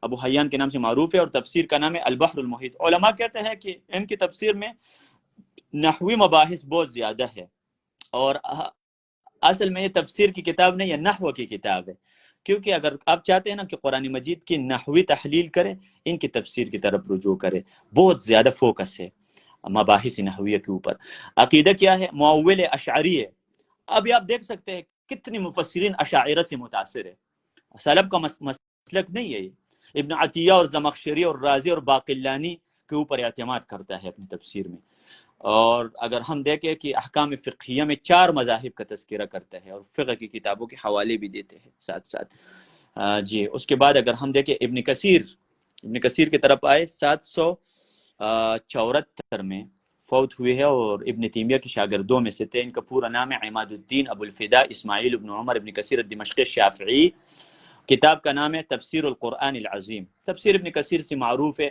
ابو حیان کے نام سے معروف ہے، اور تفسیر کا نام ہے البحر المحیط۔ علماء کہتے ہیں کہ ان کی تفسیر میں نحوی مباحث بہت زیادہ ہے، اور اصل میں یہ تفسیر کی کتاب نہیں، یہ نحو کی کتاب ہے، کیونکہ اگر آپ چاہتے ہیں نا کہ قرآن مجید کی نحوی تحلیل کریں، ان کی تفسیر کی طرف رجوع کریں، بہت زیادہ فوکس ہے مباحث نحویہ کے اوپر۔ عقیدہ کیا ہے؟ معول اشعری ہے۔ ابھی آپ دیکھ سکتے ہیں کتنی مفسرین اشاعرہ سے متاثر ہے، سلف کا مسلک نہیں ہے یہ۔ ابن عطیہ اور زمخشری اور رازی اور باقلانی کے اوپر اعتماد کرتا ہے اپنی تفسیر میں۔ اور اگر ہم دیکھیں کہ احکام فقہیہ میں 4 مذاہب کا تذکرہ کرتا ہے، اور فقہ کی کتابوں کے حوالے بھی دیتے ہیں ساتھ ساتھ۔ جی اس کے بعد اگر ہم دیکھیں ابن کثیر کی طرف آئے، 774 میں فوت ہوئے ہیں، اور ابن تیمیہ کے شاگردوں میں سے تھے۔ ان کا پورا نام ہے عماد الدین ابو الفدا اسماعیل ابن عمر ابن کثیر الدمشقی الشافعی۔ کتاب کا نام ہے تفسیر القرآن العظیم۔ تفسیر ابن کثیر سے معروف ہے،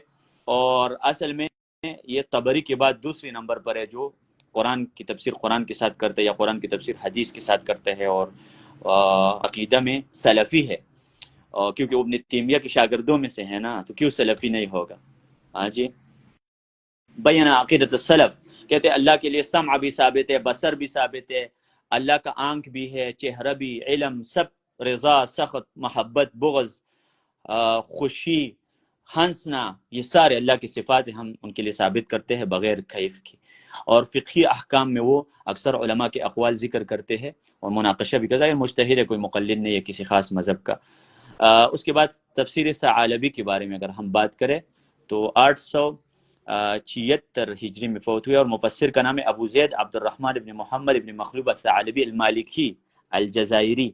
اور اصل میں یہ طبری کے بعد دوسری نمبر پر ہے جو قرآن کی تفسیر قرآن کے ساتھ کرتا ہے، یا قرآن کی تفسیر حدیث کے ساتھ کرتا ہے، اور عقیدہ میں سلفی ہے، کیونکہ ابن تیمیہ کے شاگردوں میں سے ہے نا، تو کیوں سلفی نہیں ہوگا؟ ہاں جی، بیان عقیدت السلف، کہتے ہیں اللہ کے لیے سمع بھی ثابت ہے، بصر بھی ثابت ہے، اللہ کا آنکھ بھی ہے، چہرہ بھی، علم، سب، رضا، سخط، محبت، بغض، خوشی، ہنسنا، یہ سارے اللہ کی صفات ہیں، ہم ان کے لیے ثابت کرتے ہیں بغیر کیف کی۔ اور فقہی احکام میں وہ اکثر علماء کے اقوال ذکر کرتے ہیں اور مناقشہ بھی کرتا ہے، مجتہد ہے، کوئی مقلد نہیں ہے کسی خاص مذہب کا۔ اس کے بعد تفسیر ثعالبی کے بارے میں اگر ہم بات کریں تو 876 ہجری میں فوت ہوئے، اور مفسر کا نام ہے ابو زید عبد الرحمن ابن محمد ابن مخلوب الثعالبی المالکی الجزائری۔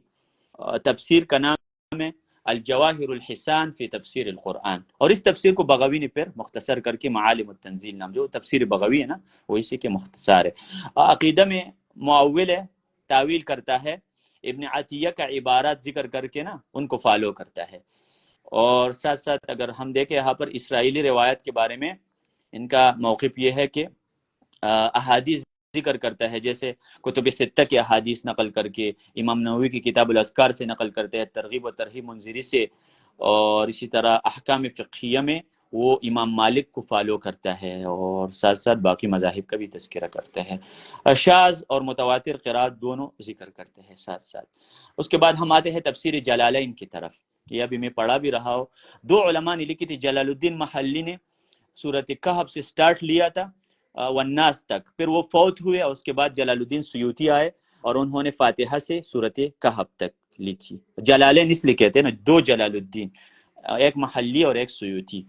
تفسیر کا نام ہے الجواہر الحسان فی تفسیر القرآن، اور اس تفسیر کو بغوی نے پھر مختصر کر کے معالم التنزیل نام، جو تفسیر بغوی ہے نا وہ اسی کے مختصر ہے۔ عقیدہ میں معول ہے، تعویل کرتا ہے، ابن عطیہ کا عبارات ذکر کر کے نا ان کو فالو کرتا ہے۔ اور ساتھ ساتھ اگر ہم دیکھیں یہاں پر اسرائیلی روایت کے بارے میں ان کا موقف یہ ہے کہ احادیث ذکر کرتا ہے، جیسے کتب ستہ کی احادیث نقل کر کے، امام نووی کی کتاب الاذکار سے نقل کرتے ہیں، ترغیب و ترہیب منذری سے، اور اسی طرح احکام فقہیہ میں وہ امام مالک کو فالو کرتا ہے، اور ساتھ ساتھ باقی مذاہب کا بھی تذکرہ کرتا ہے۔ شاذ اور متواتر قرات دونوں ذکر کرتے ہیں ساتھ ساتھ۔ اس کے بعد ہم آتے ہیں تفسیر جلالین کی طرف، یہ ابھی میں پڑھا بھی رہا ہوں۔ 2 علماء نے لکھی تھی، جلال الدین محلی نے سورۃ کہف سے سٹارٹ لیا تھا والناس تک، پھر وہ فوت ہوئے، اور اس کے بعد جلال الدین سیوطی آئے اور انہوں نے فاتحہ سے سورۃ کہف تک لکھی۔ جلالین اس لیے کہتے ہیں نا، 2 جلال الدین، ایک محلی اور ایک سیوطی۔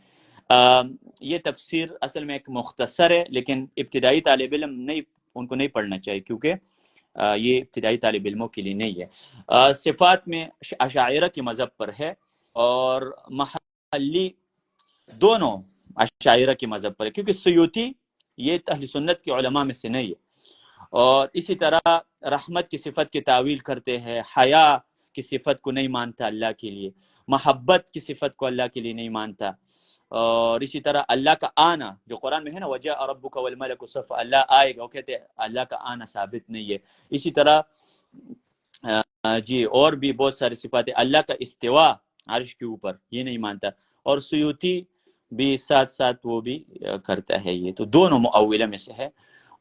یہ تفسیر اصل میں ایک مختصر ہے، لیکن ابتدائی طالب علم نہیں، ان کو نہیں پڑھنا چاہیے، کیونکہ یہ ابتدائی طالب علموں کے لیے نہیں ہے۔ صفات میں اشاعرہ کے مذہب پر ہے، اور محلی دونوں اشاعرہ کے مذہب پر ہے، کیونکہ سیوطی یہ اہل سنت کے علماء میں سے نہیں ہے۔ اور اسی طرح رحمت کی صفت کی تعویل کرتے ہیں، حیا کی صفت کو نہیں مانتا اللہ کے لیے، محبت کی صفت کو اللہ کے لیے نہیں مانتا، اور اسی طرح اللہ کا آنا جو قرآن میں ہے نا، وجاء ربک والملک صفا، اللہ آئے گا، وہ کہتے ہیں اللہ کا آنا ثابت نہیں ہے۔ اسی طرح جی اور بھی بہت ساری صفات ہے۔ اللہ کا استوا عرش کے اوپر یہ نہیں مانتا، اور سیوطی بھی ساتھ ساتھ وہ بھی کرتا ہے، یہ تو دونوں مؤولہ میں سے ہے۔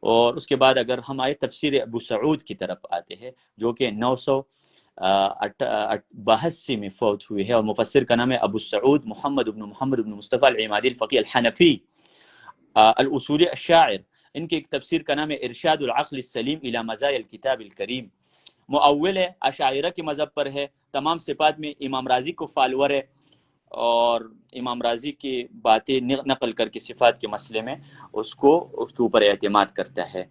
اور اس کے بعد اگر ہم آئے تفسیر ابو سعود کی طرف آتے ہیں، جو کہ 982 میں فوت ہوئی ہے، اور مفسر کا نام ہے ابو سعود محمد بن مصطفیٰ العمادی الفقی الحنفی الاصولی الشاعر۔ ان کی ایک تفسیر کا نام ہے ارشاد العقل السلیم الی مزایا الکتاب الکریم۔ مؤول ہے، اشاعرہ کے مذہب پر ہے، تمام صفات میں امام راضی کو فالور ہے، اور امام راضی کی باتیں نقل کر کے صفات کے مسئلے میں اس کے اوپر اعتماد کرتا ہے۔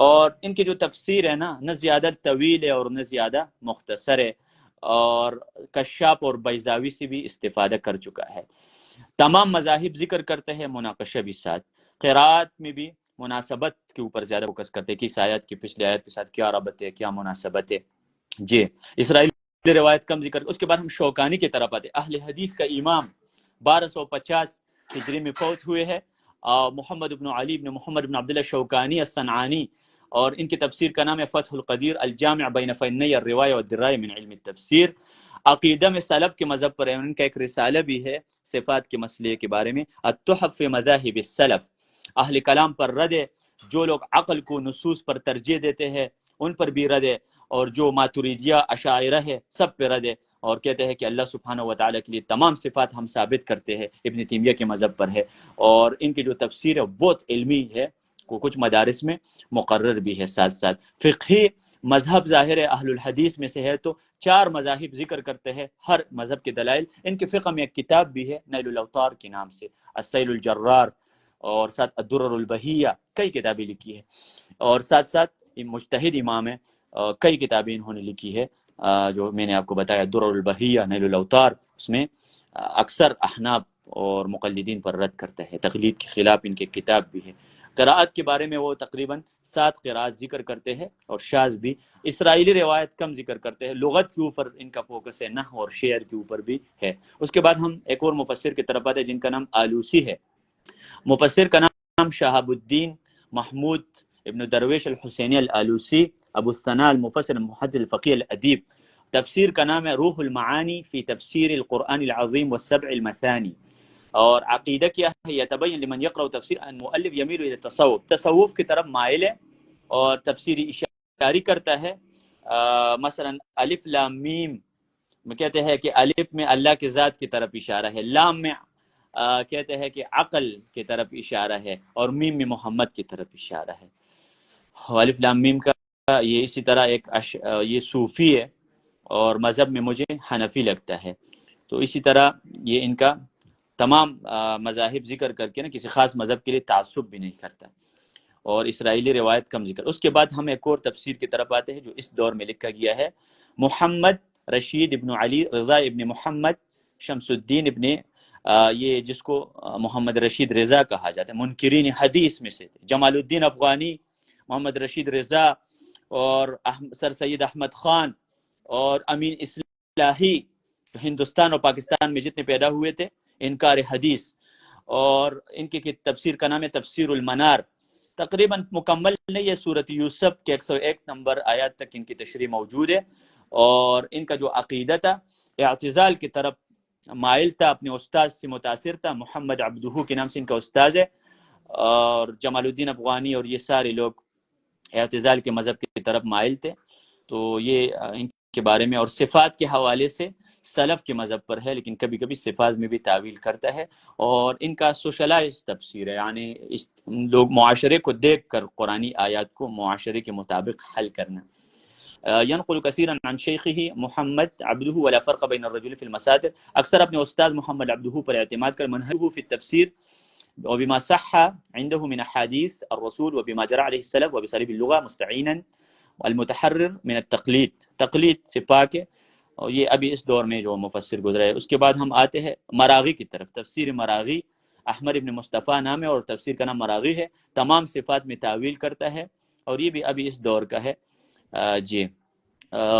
اور ان کی جو تفسیر ہے نا، نہ زیادہ طویل ہے اور نہ زیادہ مختصر ہے، اور کشاف اور بیضاوی سے بھی استفادہ کر چکا ہے۔ تمام مذاہب ذکر کرتے ہیں، مناقشہ بھی ساتھ۔ قرات میں بھی مناسبت کے اوپر زیادہ فوکس کرتے ہیں کہ اس آیت کی پچھلی آیت کے ساتھ کیا ربط ہے، کیا مناسبت ہے۔ جی اسرائیلی روایت کم ذکر۔ اس کے بعد ہم شوکانی کی طرف آتے ہیں۔ اہل حدیث کا امام 1250 ہجری میں فوت ہوئے ہیں، محمد بن علی بن محمد بن عبداللہ شوکانی الصنعانی، اور ان کی تفسیر کا نام ہے فتح القدیر الجامع بین فنی الروایہ والدرایہ من علم التفسیر۔ عقیدہ میں سلف کے مذہب پر ہے، ان کا ایک رسالہ بھی ہے صفات کے مسئلے کے بارے میں، التحف فی مذاہب السلف۔ اہل کلام پر رد ہے، جو لوگ عقل کو نصوص پر ترجیح دیتے ہیں ان پر بھی رد ہے، اور جو ماتریدیہ اشاعرہ ہے سب پہ رد ہے، اور کہتے ہیں کہ اللہ سبحانہ و تعالیٰ کے لیے تمام صفات ہم ثابت کرتے ہیں، ابن تیمیہ کے مذہب پر ہے۔ اور ان کی جو تفسیر ہے بہت علمی ہے، کچھ مدارس میں مقرر بھی ہے۔ ساتھ ساتھ فقہی مذہب ظاہر ہے اہل الحدیث میں سے ہے، تو 4 مذاہب ذکر کرتے ہیں، ہر مذہب کے دلائل۔ ان کے فقہ میں ایک کتاب بھی ہے نیل الاوطار کے نام سے، السیل الجرار، اور ساتھ الدرر البہیہ، کئی کتابیں لکھی ہے۔ اور ساتھ ساتھ مجتہد امام ہے، کئی کتابیں انہوں نے لکھی ہے، جو میں نے آپ کو بتایا الدرر البہیہ، نیل الاوطار، اس میں اکثر احناف اور مقلدین پر رد کرتا ہے، تقلید کے خلاف ان کے کتاب بھی ہے۔ قراءت کے بارے میں وہ تقریباً 7 قراءت ذکر کرتے ہیں، اور شاذ بھی۔ اسرائیلی روایت کم ذکر کرتے ہیں، لغت کے اوپر ان کا فوکس ہے، نحو اور شعر کے اوپر بھی ہے۔ اس کے بعد ہم ایک اور مفسر کی طرف آتے ہیں جن کا نام آلوسی ہے۔ مفسر کا نام شہاب الدین محمود ابن درویش الحسینی الآلوسی، ابو الثناء المفسر المحدث الفقیہ الادیب۔ تفسیر کا نام ہے روح المعانی فی تفسیر القرآن العظیم والسبع المثانی۔ اور عقیدہ کیا ہے، یتبین لمن یقرأ تفسیر ان مؤلف یمیل الی التصوف، تصوف کی طرف مائل ہے اور تفسیری اشاری کرتا ہے۔ مثلا الف لام میم میں کہتے ہیں کہ الف میں اللہ کے ذات کی طرف اشارہ ہے، لام میں کہتے ہیں کہ عقل کی طرف اشارہ ہے، اور میم میں محمد کی طرف اشارہ ہے۔ الف لام میم کا یہ اسی طرح ایک یہ صوفی ہے، اور مذہب میں مجھے حنفی لگتا ہے۔ تو اسی طرح یہ ان کا تمام مذاہب ذکر کر کے نا کسی خاص مذہب کے لیے تعصب بھی نہیں کرتا، اور اسرائیلی روایت کم ذکر۔ اس کے بعد ہم ایک اور تفسیر کی طرف آتے ہیں جو اس دور میں لکھا گیا ہے، محمد رشید ابن علی رضا ابن محمد شمس الدین ابن یہ جس کو محمد رشید رضا کہا جاتا ہے، منکرین حدیث میں سے جمال الدین افغانی، محمد رشید رضا، اور سر سید احمد خان، اور امین اصلاحی، ہندوستان اور پاکستان میں جتنے پیدا ہوئے تھے، انکار حدیث۔ اور ان کی تفسیر کا نام ہے تفسیر المنار، تقریباً مکمل نہیں ہے، سورۃ یوسف کے 101 نمبر آیات تک ان کی تشریح موجود ہے۔ اور ان کا جو عقیدہ تھا اعتزال کی طرف مائل تھا، اپنے استاد سے متاثر تھا، محمد عبدہ کے نام سے ان کا استاد ہے، اور جمال الدین افغانی اور یہ سارے لوگ اعتزال کے مذہب کی طرف مائل تھے۔ تو یہ ان کے بارے میں، اور صفات کے حوالے سے سلف کے مذہب پر ہے، لیکن کبھی کبھی صفات میں بھی تعویل کرتا ہے۔ اور ان کا سوشلائز تفسیر ہے، یعنی لوگ معاشرے کو دیکھ کر قرآنی آیات کو معاشرے کے مطابق حل کرنا۔ ينقل كثيرا عن شیخه محمد عبدہ ولا فرق بین الرجل فی المصادر، اکثر اپنے استاد محمد عبدہ پر اعتماد کر، منہجہ فی التفسیر وبما صح عنده من احادیث الرسول وبما جرى عليه السلف وبصریح اللغة مستعینا المتحرر من التقلید، تقلید سے پاک ہے، اور یہ ابھی اس دور میں جو مفسر گزرا ہے۔ اس کے بعد ہم آتے ہیں مراغی کی طرف، تفسیر مراغی، احمد ابن مصطفیٰ نام ہے، اور تفسیر کا نام مراغی ہے، تمام صفات میں تعویل کرتا ہے، اور یہ بھی ابھی اس دور کا ہے۔ جی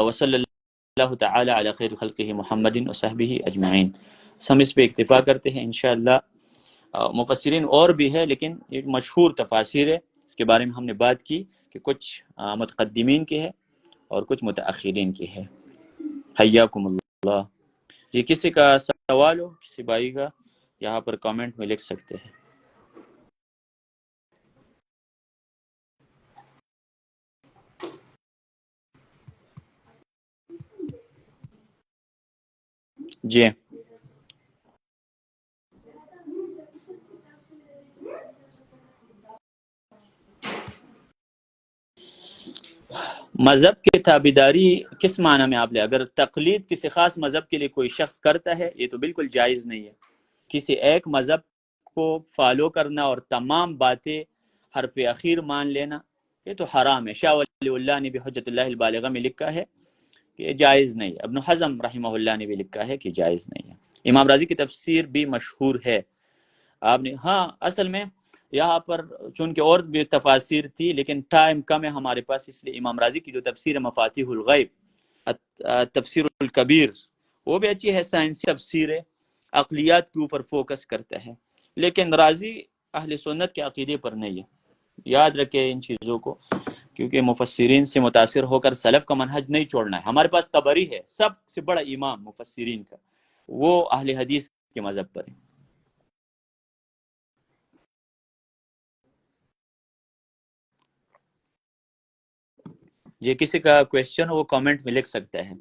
وصلی اللہ تعالی علی خیر خلقہ محمد وصحبہ اجمعین۔ ہم اس پہ اکتفا کرتے ہیں انشاءاللہ، مفسرین اور بھی ہے، لیکن ایک مشہور تفاسیر ہے، اس کے بارے میں ہم نے بات کی کہ کچھ متقدمین کی ہے اور کچھ متأخرین کی ہے۔ حیاکم اللہ۔ یہ کسی کا سوال ہو کسی بھائی کا، یہاں پر کامنٹ میں لکھ سکتے ہیں۔ جی، مذہب کی تابعداری کس معنی میں آپ لے؟ اگر تقلید کسی خاص مذہب کے لیے کوئی شخص کرتا ہے، یہ تو بالکل جائز نہیں ہے۔ کسی ایک مذہب کو فالو کرنا اور تمام باتیں حرف اخیر مان لینا، یہ تو حرام ہے۔ شاہ ولی اللہ نے بھی حجت اللہ البالغہ میں لکھا ہے کہ یہ جائز نہیں ہے۔ ابن حزم رحمہ اللہ نے بھی لکھا ہے کہ جائز نہیں ہے۔ امام راضی کی تفسیر بھی مشہور ہے، آپ نے، ہاں اصل میں یہاں پر چونکہ اور بھی تفاسیر تھی لیکن ٹائم کم ہے ہمارے پاس، اس لیے امام راضی کی جو تفسیر ہے مفاتیح الغیب، تفسیر الکبیر، وہ بھی اچھی ہے، سائنسی تفسیر ہے، عقلیات کے اوپر فوکس کرتا ہے، لیکن راضی اہل سنت کے عقیدے پر نہیں ہے۔ یاد رکھے ان چیزوں کو، کیونکہ مفسرین سے متاثر ہو کر سلف کا منہج نہیں چھوڑنا ہے۔ ہمارے پاس طبری ہے، سب سے بڑا امام مفسرین کا، وہ اہل حدیث کے مذہب پر ہے۔ یہ کسی کا کویسچن ہو وہ کامنٹ میں لکھ سکتا ہے۔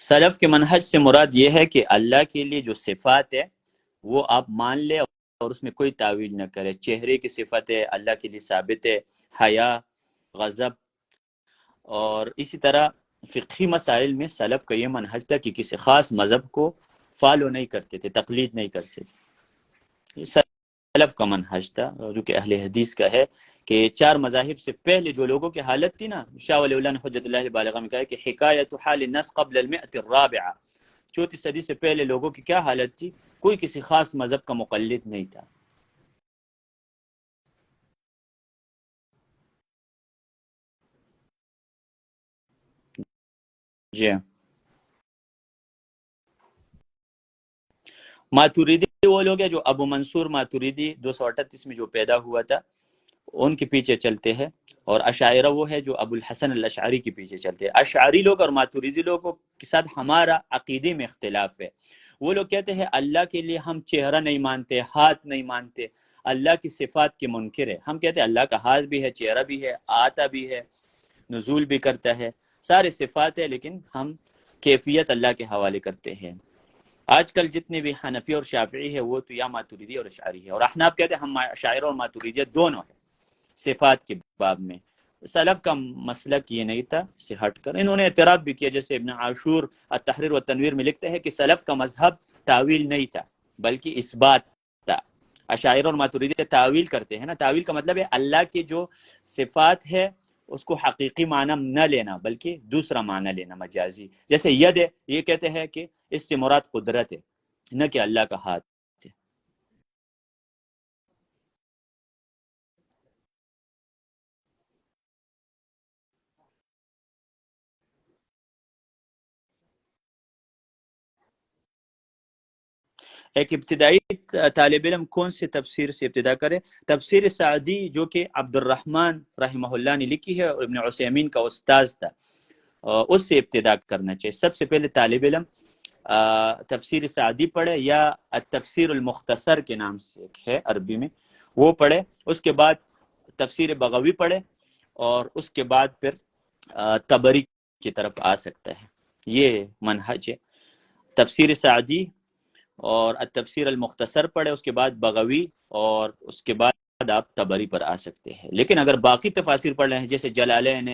سلف کے منہج سے مراد یہ ہے کہ اللہ کے لیے جو صفات ہے وہ آپ مان لیں اور اس میں کوئی تعویل نہ کرے۔ چہرے کی صفت ہے اللہ کے لیے ثابت ہے، حیا، غضب، اور اسی طرح فقہی مسائل میں سلف کا یہ منہج تھا کہ کسی خاص مذہب کو فالو نہیں کرتے تھے، تقلید نہیں کرتے تھے۔ یہ سلف کا منہج تھا جو کہ اہل حدیث کا ہے، کہ چار مذاہب سے پہلے جو لوگوں کی حالت تھی نا، شاہ ولی اللہ نے حجت اللہ البالغہ میں کہا ہے کہ حکایت حال الناس قبل المئۃ الرابعہ، چوتھی صدی سے پہلے لوگوں کی کیا حالت تھی؟ کوئی کسی خاص مذہب کا مقلد نہیں تھا۔ جی، ماتوریدی وہ لوگ ہیں جو ابو منصور ماتوریدی 238 میں جو پیدا ہوا تھا ان کے پیچھے چلتے ہیں، اور اشاعرہ وہ ہے جو ابو الحسن الاشعری کے پیچھے چلتے ہیں۔ اشعری لوگ اور ماتوریدی لوگوں کے ساتھ ہمارا عقیدے میں اختلاف ہے۔ وہ لوگ کہتے ہیں اللہ کے لیے ہم چہرہ نہیں مانتے، ہاتھ نہیں مانتے، اللہ کی صفات کے منکر ہے۔ ہم کہتے ہیں اللہ کا ہاتھ بھی ہے، چہرہ بھی ہے، آتا بھی ہے، نزول بھی کرتا ہے، سارے صفات ہے، لیکن ہم کیفیت اللہ کے حوالے کرتے ہیں۔ آج کل جتنے بھی حنفی اور شافعی ہے وہ تو یا ماتوریدی اور اشعری ہے، اور احناف کہتے ہیں ہم شاعر اور ماتوریدی دونوں ہیں صفات کے باب میں۔ سلف کا مسلک یہ نہیں تھا، سے ہٹ کر انہوں نے اعتراف بھی کیا، جیسے ابن عاشور التحریر والتنویر میں لکھتے ہیں کہ سلف کا مذہب تعویل نہیں تھا بلکہ اثبات تھا۔ اشاعرہ اور ماتوریدی تعویل کرتے ہیں نا، تعویل کا مطلب ہے اللہ کے جو صفات ہے اس کو حقیقی معنی نہ لینا بلکہ دوسرا معنی لینا، مجازی۔ جیسے ید ہے، یہ کہتے ہیں کہ اس سے مراد قدرت ہے، نہ کہ اللہ کا ہاتھ ہے۔ ایک ابتدائی طالب علم کون سے تفسیر سے ابتدا کرے؟ تفسیر سعدی جو کہ عبد الرحمن رحمہ اللہ نے لکھی ہے اور ابن عثیمین کا استاذ تھا، اس سے ابتدا کرنا چاہیے۔ سب سے پہلے طالب علم تفسیر سعدی پڑھے، یا التفسیر المختصر کے نام سے ایک ہے عربی میں، وہ پڑھے، اس کے بعد تفسیر بغوی پڑھے، اور اس کے بعد پھر طبری کی طرف آ سکتا ہے۔ یہ منہج ہے، تفسیر سعدی اور التفسیر المختصر پڑھے، اس کے بعد بغوی، اور اس کے بعد آپ طبری پر آ سکتے ہیں۔ لیکن اگر باقی تفاسیر پڑھ رہے ہیں جیسے جلالین،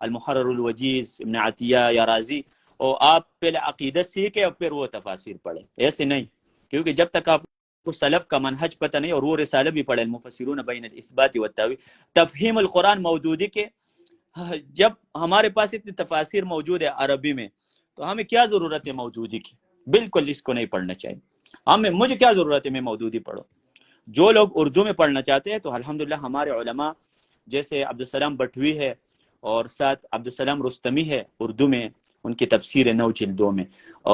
المحرر الوجیز، ابن عطیہ یا رازی، اور آپ پہلے عقیدت سیکھیں اور پھر وہ تفاسیر پڑھیں، ایسے نہیں، کیونکہ جب تک آپ کو سلف کا منہج پتہ نہیں، اور وہ رسالہ بھی پڑھے المفسرون بین الاثبات والتاویل، تفہیم القرآن مودودی کے، جب ہمارے پاس اتنی تفاسیر موجود ہے عربی میں، تو ہمیں کیا ضرورت ہے مودودی کی؟ بالکل اس کو نہیں پڑھنا چاہیے. مجھے کیا ضرورت ہے میں مودودی پڑھوں؟ جو لوگ اردو میں پڑھنا چاہتے ہیں تو الحمدللہ ہمارے علماء جیسے عبدالسلام بٹوی ہے اور ساتھ عبدالسلام رستمی ہے اردو میں، ان کی تفسیر ہے 9 جلدوں میں،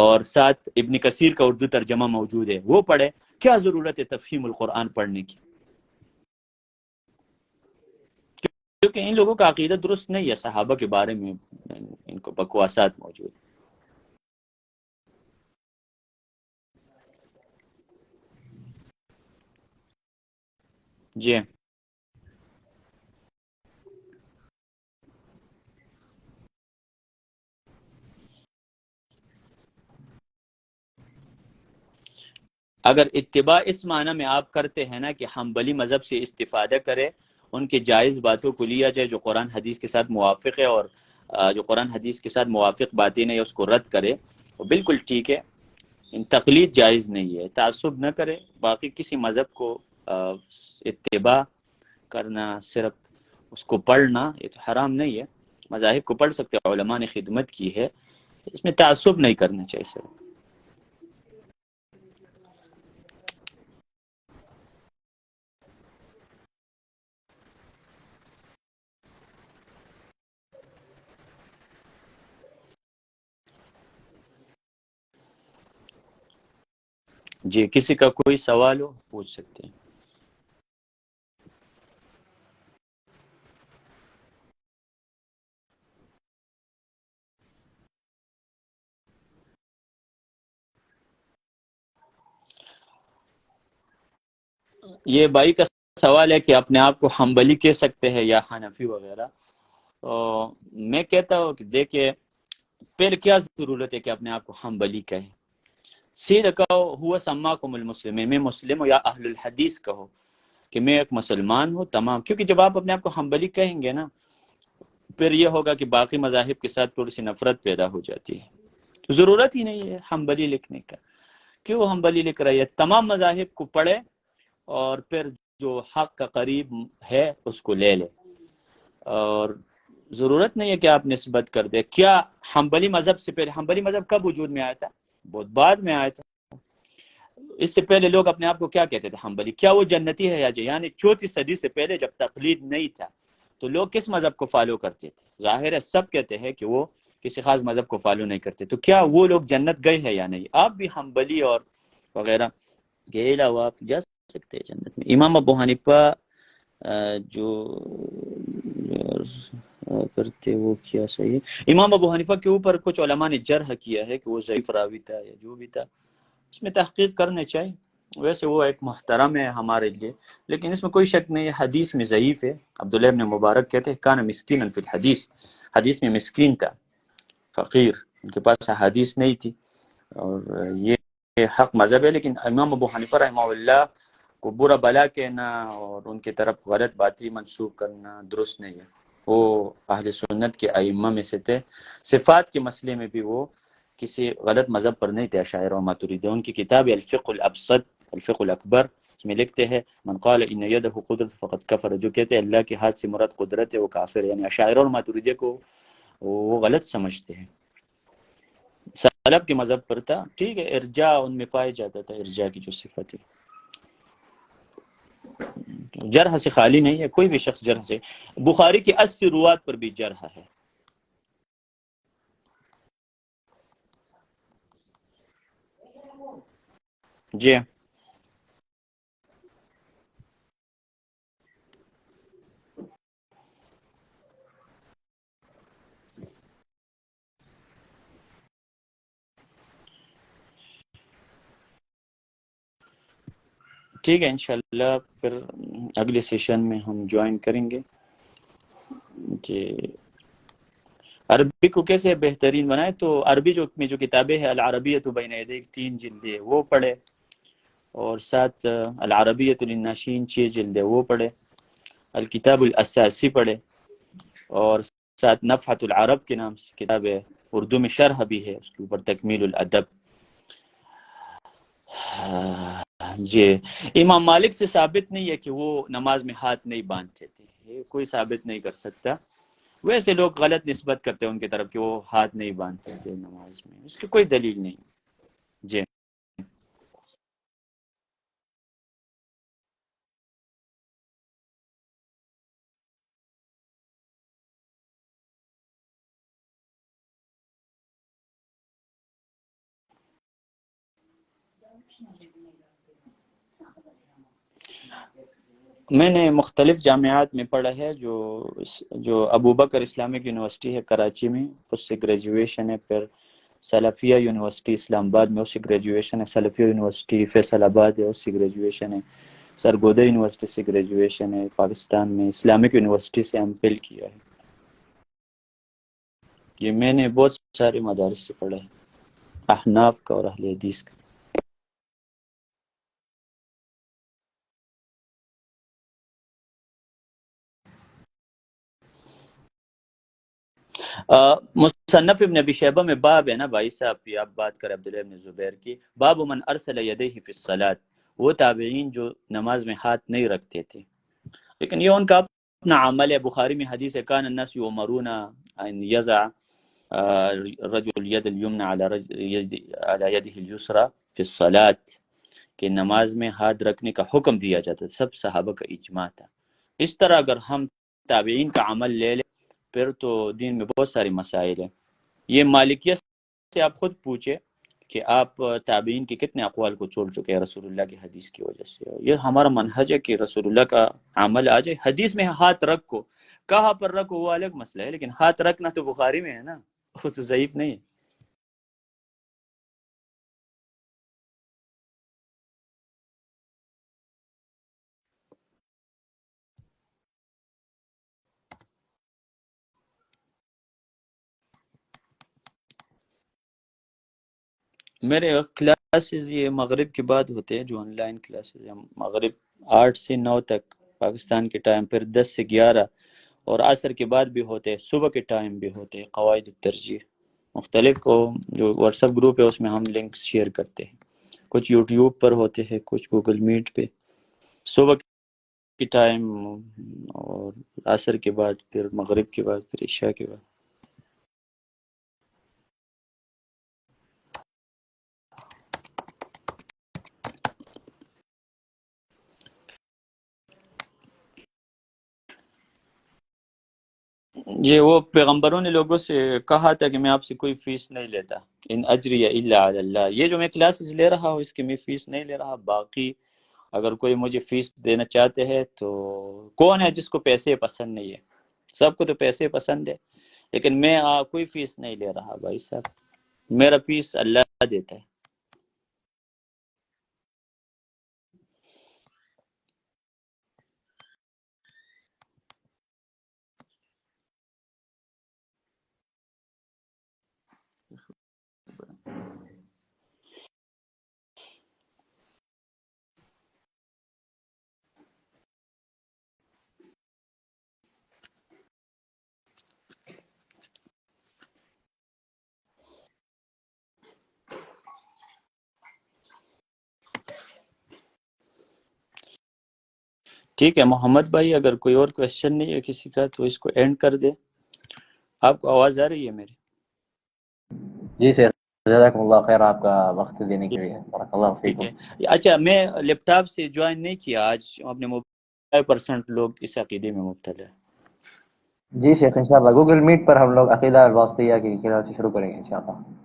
اور ساتھ ابن کثیر کا اردو ترجمہ موجود ہے، وہ پڑھے. کیا ضرورت ہے تفہیم القرآن پڑھنے کی؟ کیونکہ ان لوگوں کا عقیدہ درست نہیں ہے، صحابہ کے بارے میں ان کو بکواسات موجود. جی اگر اتباع اس معنی میں آپ کرتے ہیں نا کہ حنبلی مذہب سے استفادہ کرے، ان کے جائز باتوں کو لیا جائے جو قرآن حدیث کے ساتھ موافق ہے، اور جو قرآن حدیث کے ساتھ موافق باتیں نہیں اس کو رد کرے، وہ بالکل ٹھیک ہے. تقلید جائز نہیں ہے، تعصب نہ کرے. باقی کسی مذہب کو اتباع کرنا، صرف اس کو پڑھنا، یہ تو حرام نہیں ہے. مذاہب کو پڑھ سکتے، علماء نے خدمت کی ہے، اس میں تعصب نہیں کرنا چاہیے صرف. جی کسی کا کوئی سوال ہو پوچھ سکتے ہیں. یہ بھائی کا سوال ہے کہ اپنے آپ کو حنبلی کہہ سکتے ہیں یا حنفی وغیرہ. تو میں کہتا ہوں کہ دیکھیں، پھر کیا ضرورت ہے کہ اپنے آپ کو حنبلی کہے؟ سیدھا کہو ہوا سماکم المسلمین، میں مسلم ہوں، یا اہل الحدیث کہو کہ میں ایک مسلمان ہوں تمام. کیونکہ جب آپ اپنے آپ کو حنبلی کہیں گے نا، پھر یہ ہوگا کہ باقی مذاہب کے ساتھ تھوڑی سی نفرت پیدا ہو جاتی ہے. تو ضرورت ہی نہیں ہے حنبلی لکھنے کا. کیوں حنبلی لکھ رہی ہے؟ تمام مذاہب کو پڑھے اور پھر جو حق کا قریب ہے اس کو لے لے. اور ضرورت نہیں ہے کہ آپ نسبت کر دیں. کیا حنبلی مذہب سے پہلے، حنبلی مذہب کب وجود میں آیا تھا؟ بہت بعد میں آیا تھا. اس سے پہلے لوگ اپنے آپ کو کیا کہتے تھے حنبلی؟ کیا وہ جنتی ہے یا جی؟ یعنی 34 صدی سے پہلے جب تقلید نہیں تھا تو لوگ کس مذہب کو فالو کرتے تھے؟ ظاہر ہے سب کہتے ہیں کہ وہ کسی خاص مذہب کو فالو نہیں کرتے. تو کیا وہ لوگ جنت گئے ہیں یا نہیں؟ آپ بھی حنبلی اور وغیرہ کے علاوہ آپ جا سکتے ہیں جنت میں. امام ابو حنیفہ جو کرتے وہ کیا صحیح ہے. امام ابو حنیفہ کے اوپر کچھ علماء نے جرح کیا ہے کہ وہ ضعیف راوی تھا یا جو بھی تھا. اس میں تحقیق کرنے چاہیے. ویسے وہ ایک محترم ہے ہمارے لیے، لیکن اس میں کوئی شک نہیں ہے حدیث میں ضعیف ہے. عبداللہ ابن مبارک کہتے ہیں کان مسکینا فی الحدیث، حدیث میں مسکین تھا، فقیر، ان کے پاس حدیث نہیں تھی. اور یہ حق مذہب ہے. لیکن امام ابو حنیفہ رحمہ اللہ کو برا بلا کہنا اور ان کی طرف غلط باتیں منسوب کرنا درست نہیں ہے. وہ اہل سنت کے ائمہ میں سے تھے. صفات کے مسئلے میں بھی وہ کسی غلط مذہب پر نہیں تھے. اشاعرہ و ماتریدیہ. ان کی کتاب الفقہ الابسط، الفقہ الاکبر، اس میں لکھتے ہیں من قال ان یدہ قدرت فقد کفر، جو کہتے ہیں اللہ کے ہاتھ سے مراد قدرت ہے وہ کافر ہے. یعنی اشاعرہ اور ماتریدیہ کو وہ غلط سمجھتے ہیں. سلف کے مذہب پر تھا، ٹھیک ہے، ارجاء ان میں پایا جاتا تھا، ارجاء کی جو صفت ہے. جرح سے خالی نہیں ہے کوئی بھی شخص. جرح سے بخاری کی 80 روات پر بھی جرح ہے. جی ٹھیک ہے، انشاءاللہ پھر اگلے سیشن میں ہم جوائن کریں گے. جی عربی کو کیسے بہترین بنائے؟ تو عربی جو میں جو کتابیں ہیں العربیۃ بین یدیک 3 جلدیں وہ پڑھے، اور ساتھ العربیۃ للناشئین 6 جلدیں وہ پڑھے، الکتاب الاساسی پڑھے، اور ساتھ نفحۃ العرب کے نام سے کتاب ہے، اردو میں شرح بھی ہے اس کے اوپر، تکمیل الادب. جی امام مالک سے ثابت نہیں ہے کہ وہ نماز میں ہاتھ نہیں باندھتے تھے، یہ کوئی ثابت نہیں کر سکتا. ویسے لوگ غلط نسبت کرتے ہیں ان کی طرف کہ وہ ہاتھ نہیں باندھتے تھے نماز میں، اس کی کوئی دلیل نہیں۔ جی میں نے مختلف جامعات میں پڑھا ہے، جو ابو بکر اسلامک یونیورسٹی ہے کراچی میں، اس سے گریجویشن ہے، پھر سلفیہ یونیورسٹی اسلام آباد میں اس سے گریجویشن ہے، سلفیہ یونیورسٹی فیصل آباد ہے اس سے گریجویشن ہے، سرگودا یونیورسٹی سے گریجویشن ہے پاکستان میں، اسلامک یونیورسٹی سے ایم فل کیا ہے۔ یہ میں نے بہت سارے مدارس سے پڑھا ہے، احناف کا اور اہل حدیث کا۔ مصنف ابن ابی شیبہ میں باب ہے نا بھائی صاحب، بھی آپ بات کریں عبداللہ ابن زبیر کی، باب من ارسل یدیہ فی الصلاۃ، وہ تابعین جو نماز میں ہاتھ نہیں رکھتے تھے، لیکن یہ ان کا اپنا عمل ہے۔ بخاری میں حدیث ہے کان الناس یؤمرون ان یضع رجل ید الیمنى على یده الیسرى فی الصلاۃ، کہ نماز میں ہاتھ رکھنے کا حکم دیا جاتا ہے، سب صحابہ کا اجماع تھا۔ اس طرح اگر ہم تابعین کا عمل لے لیں پھر تو دین میں بہت سارے مسائل ہیں۔ یہ مالکیت سے آپ خود پوچھے کہ آپ تابعین کے کتنے اقوال کو چھوڑ چکے ہیں رسول اللہ کی حدیث کی وجہ سے۔ یہ ہمارا منہج ہے کہ رسول اللہ کا عمل آ جائے، حدیث میں ہاتھ رکھو، کہاں پر رکھو وہ الگ مسئلہ ہے، لیکن ہاتھ رکھنا تو بخاری میں ہے نا، وہ تو ضعیف نہیں ہے۔ میرے کلاسز یہ مغرب کے بعد ہوتے ہیں، جو آن لائن کلاسز ہیں، مغرب 8 سے 9 تک پاکستان کے ٹائم، پھر 10 سے 11، اور عصر کے بعد بھی ہوتے ہیں، صبح کے ٹائم بھی ہوتے ہیں، قواعد الترجیح مختلف کو جو واٹس ایپ گروپ ہے اس میں ہم لنک شیئر کرتے ہیں، کچھ یوٹیوب پر ہوتے ہیں، کچھ گوگل میٹ پہ، صبح کے ٹائم اور عصر کے بعد، پھر مغرب کے بعد، پھر عشاء کے بعد۔ یہ وہ پیغمبروں نے لوگوں سے کہا تھا کہ میں آپ سے کوئی فیس نہیں لیتا، ان اجری الا علی اللہ، یہ جو میں کلاسز لے رہا ہوں اس کی میں فیس نہیں لے رہا، باقی اگر کوئی مجھے فیس دینا چاہتے ہیں تو کون ہے جس کو پیسے پسند نہیں ہے، سب کو تو پیسے پسند ہے، لیکن میں کوئی فیس نہیں لے رہا بھائی صاحب، میرا فیس اللہ دیتا ہے۔ ٹھیک ہے محمد بھائی، اگر کوئی اور کویشچن نہیں ہے کسی کا تو اس کو اینڈ کر دے۔ آپ کو آواز آ رہی ہے میری؟ جی سر، جزاکم اللہ خیر آپ کا وقت دینے کے لیے، بارک اللہ ٹھیک فیکم۔ ہے۔ اچھا میں لیپ ٹاپ سے جوائن نہیں کیا آج، اپنے موبائل 5% لوگ اس عقیدے میں مبتلا ہے۔ جی شیخ، انشاءاللہ گوگل میٹ پر ہم لوگ عقیدہ الواسطیہ کی کلاس شروع کریں گے انشاءاللہ۔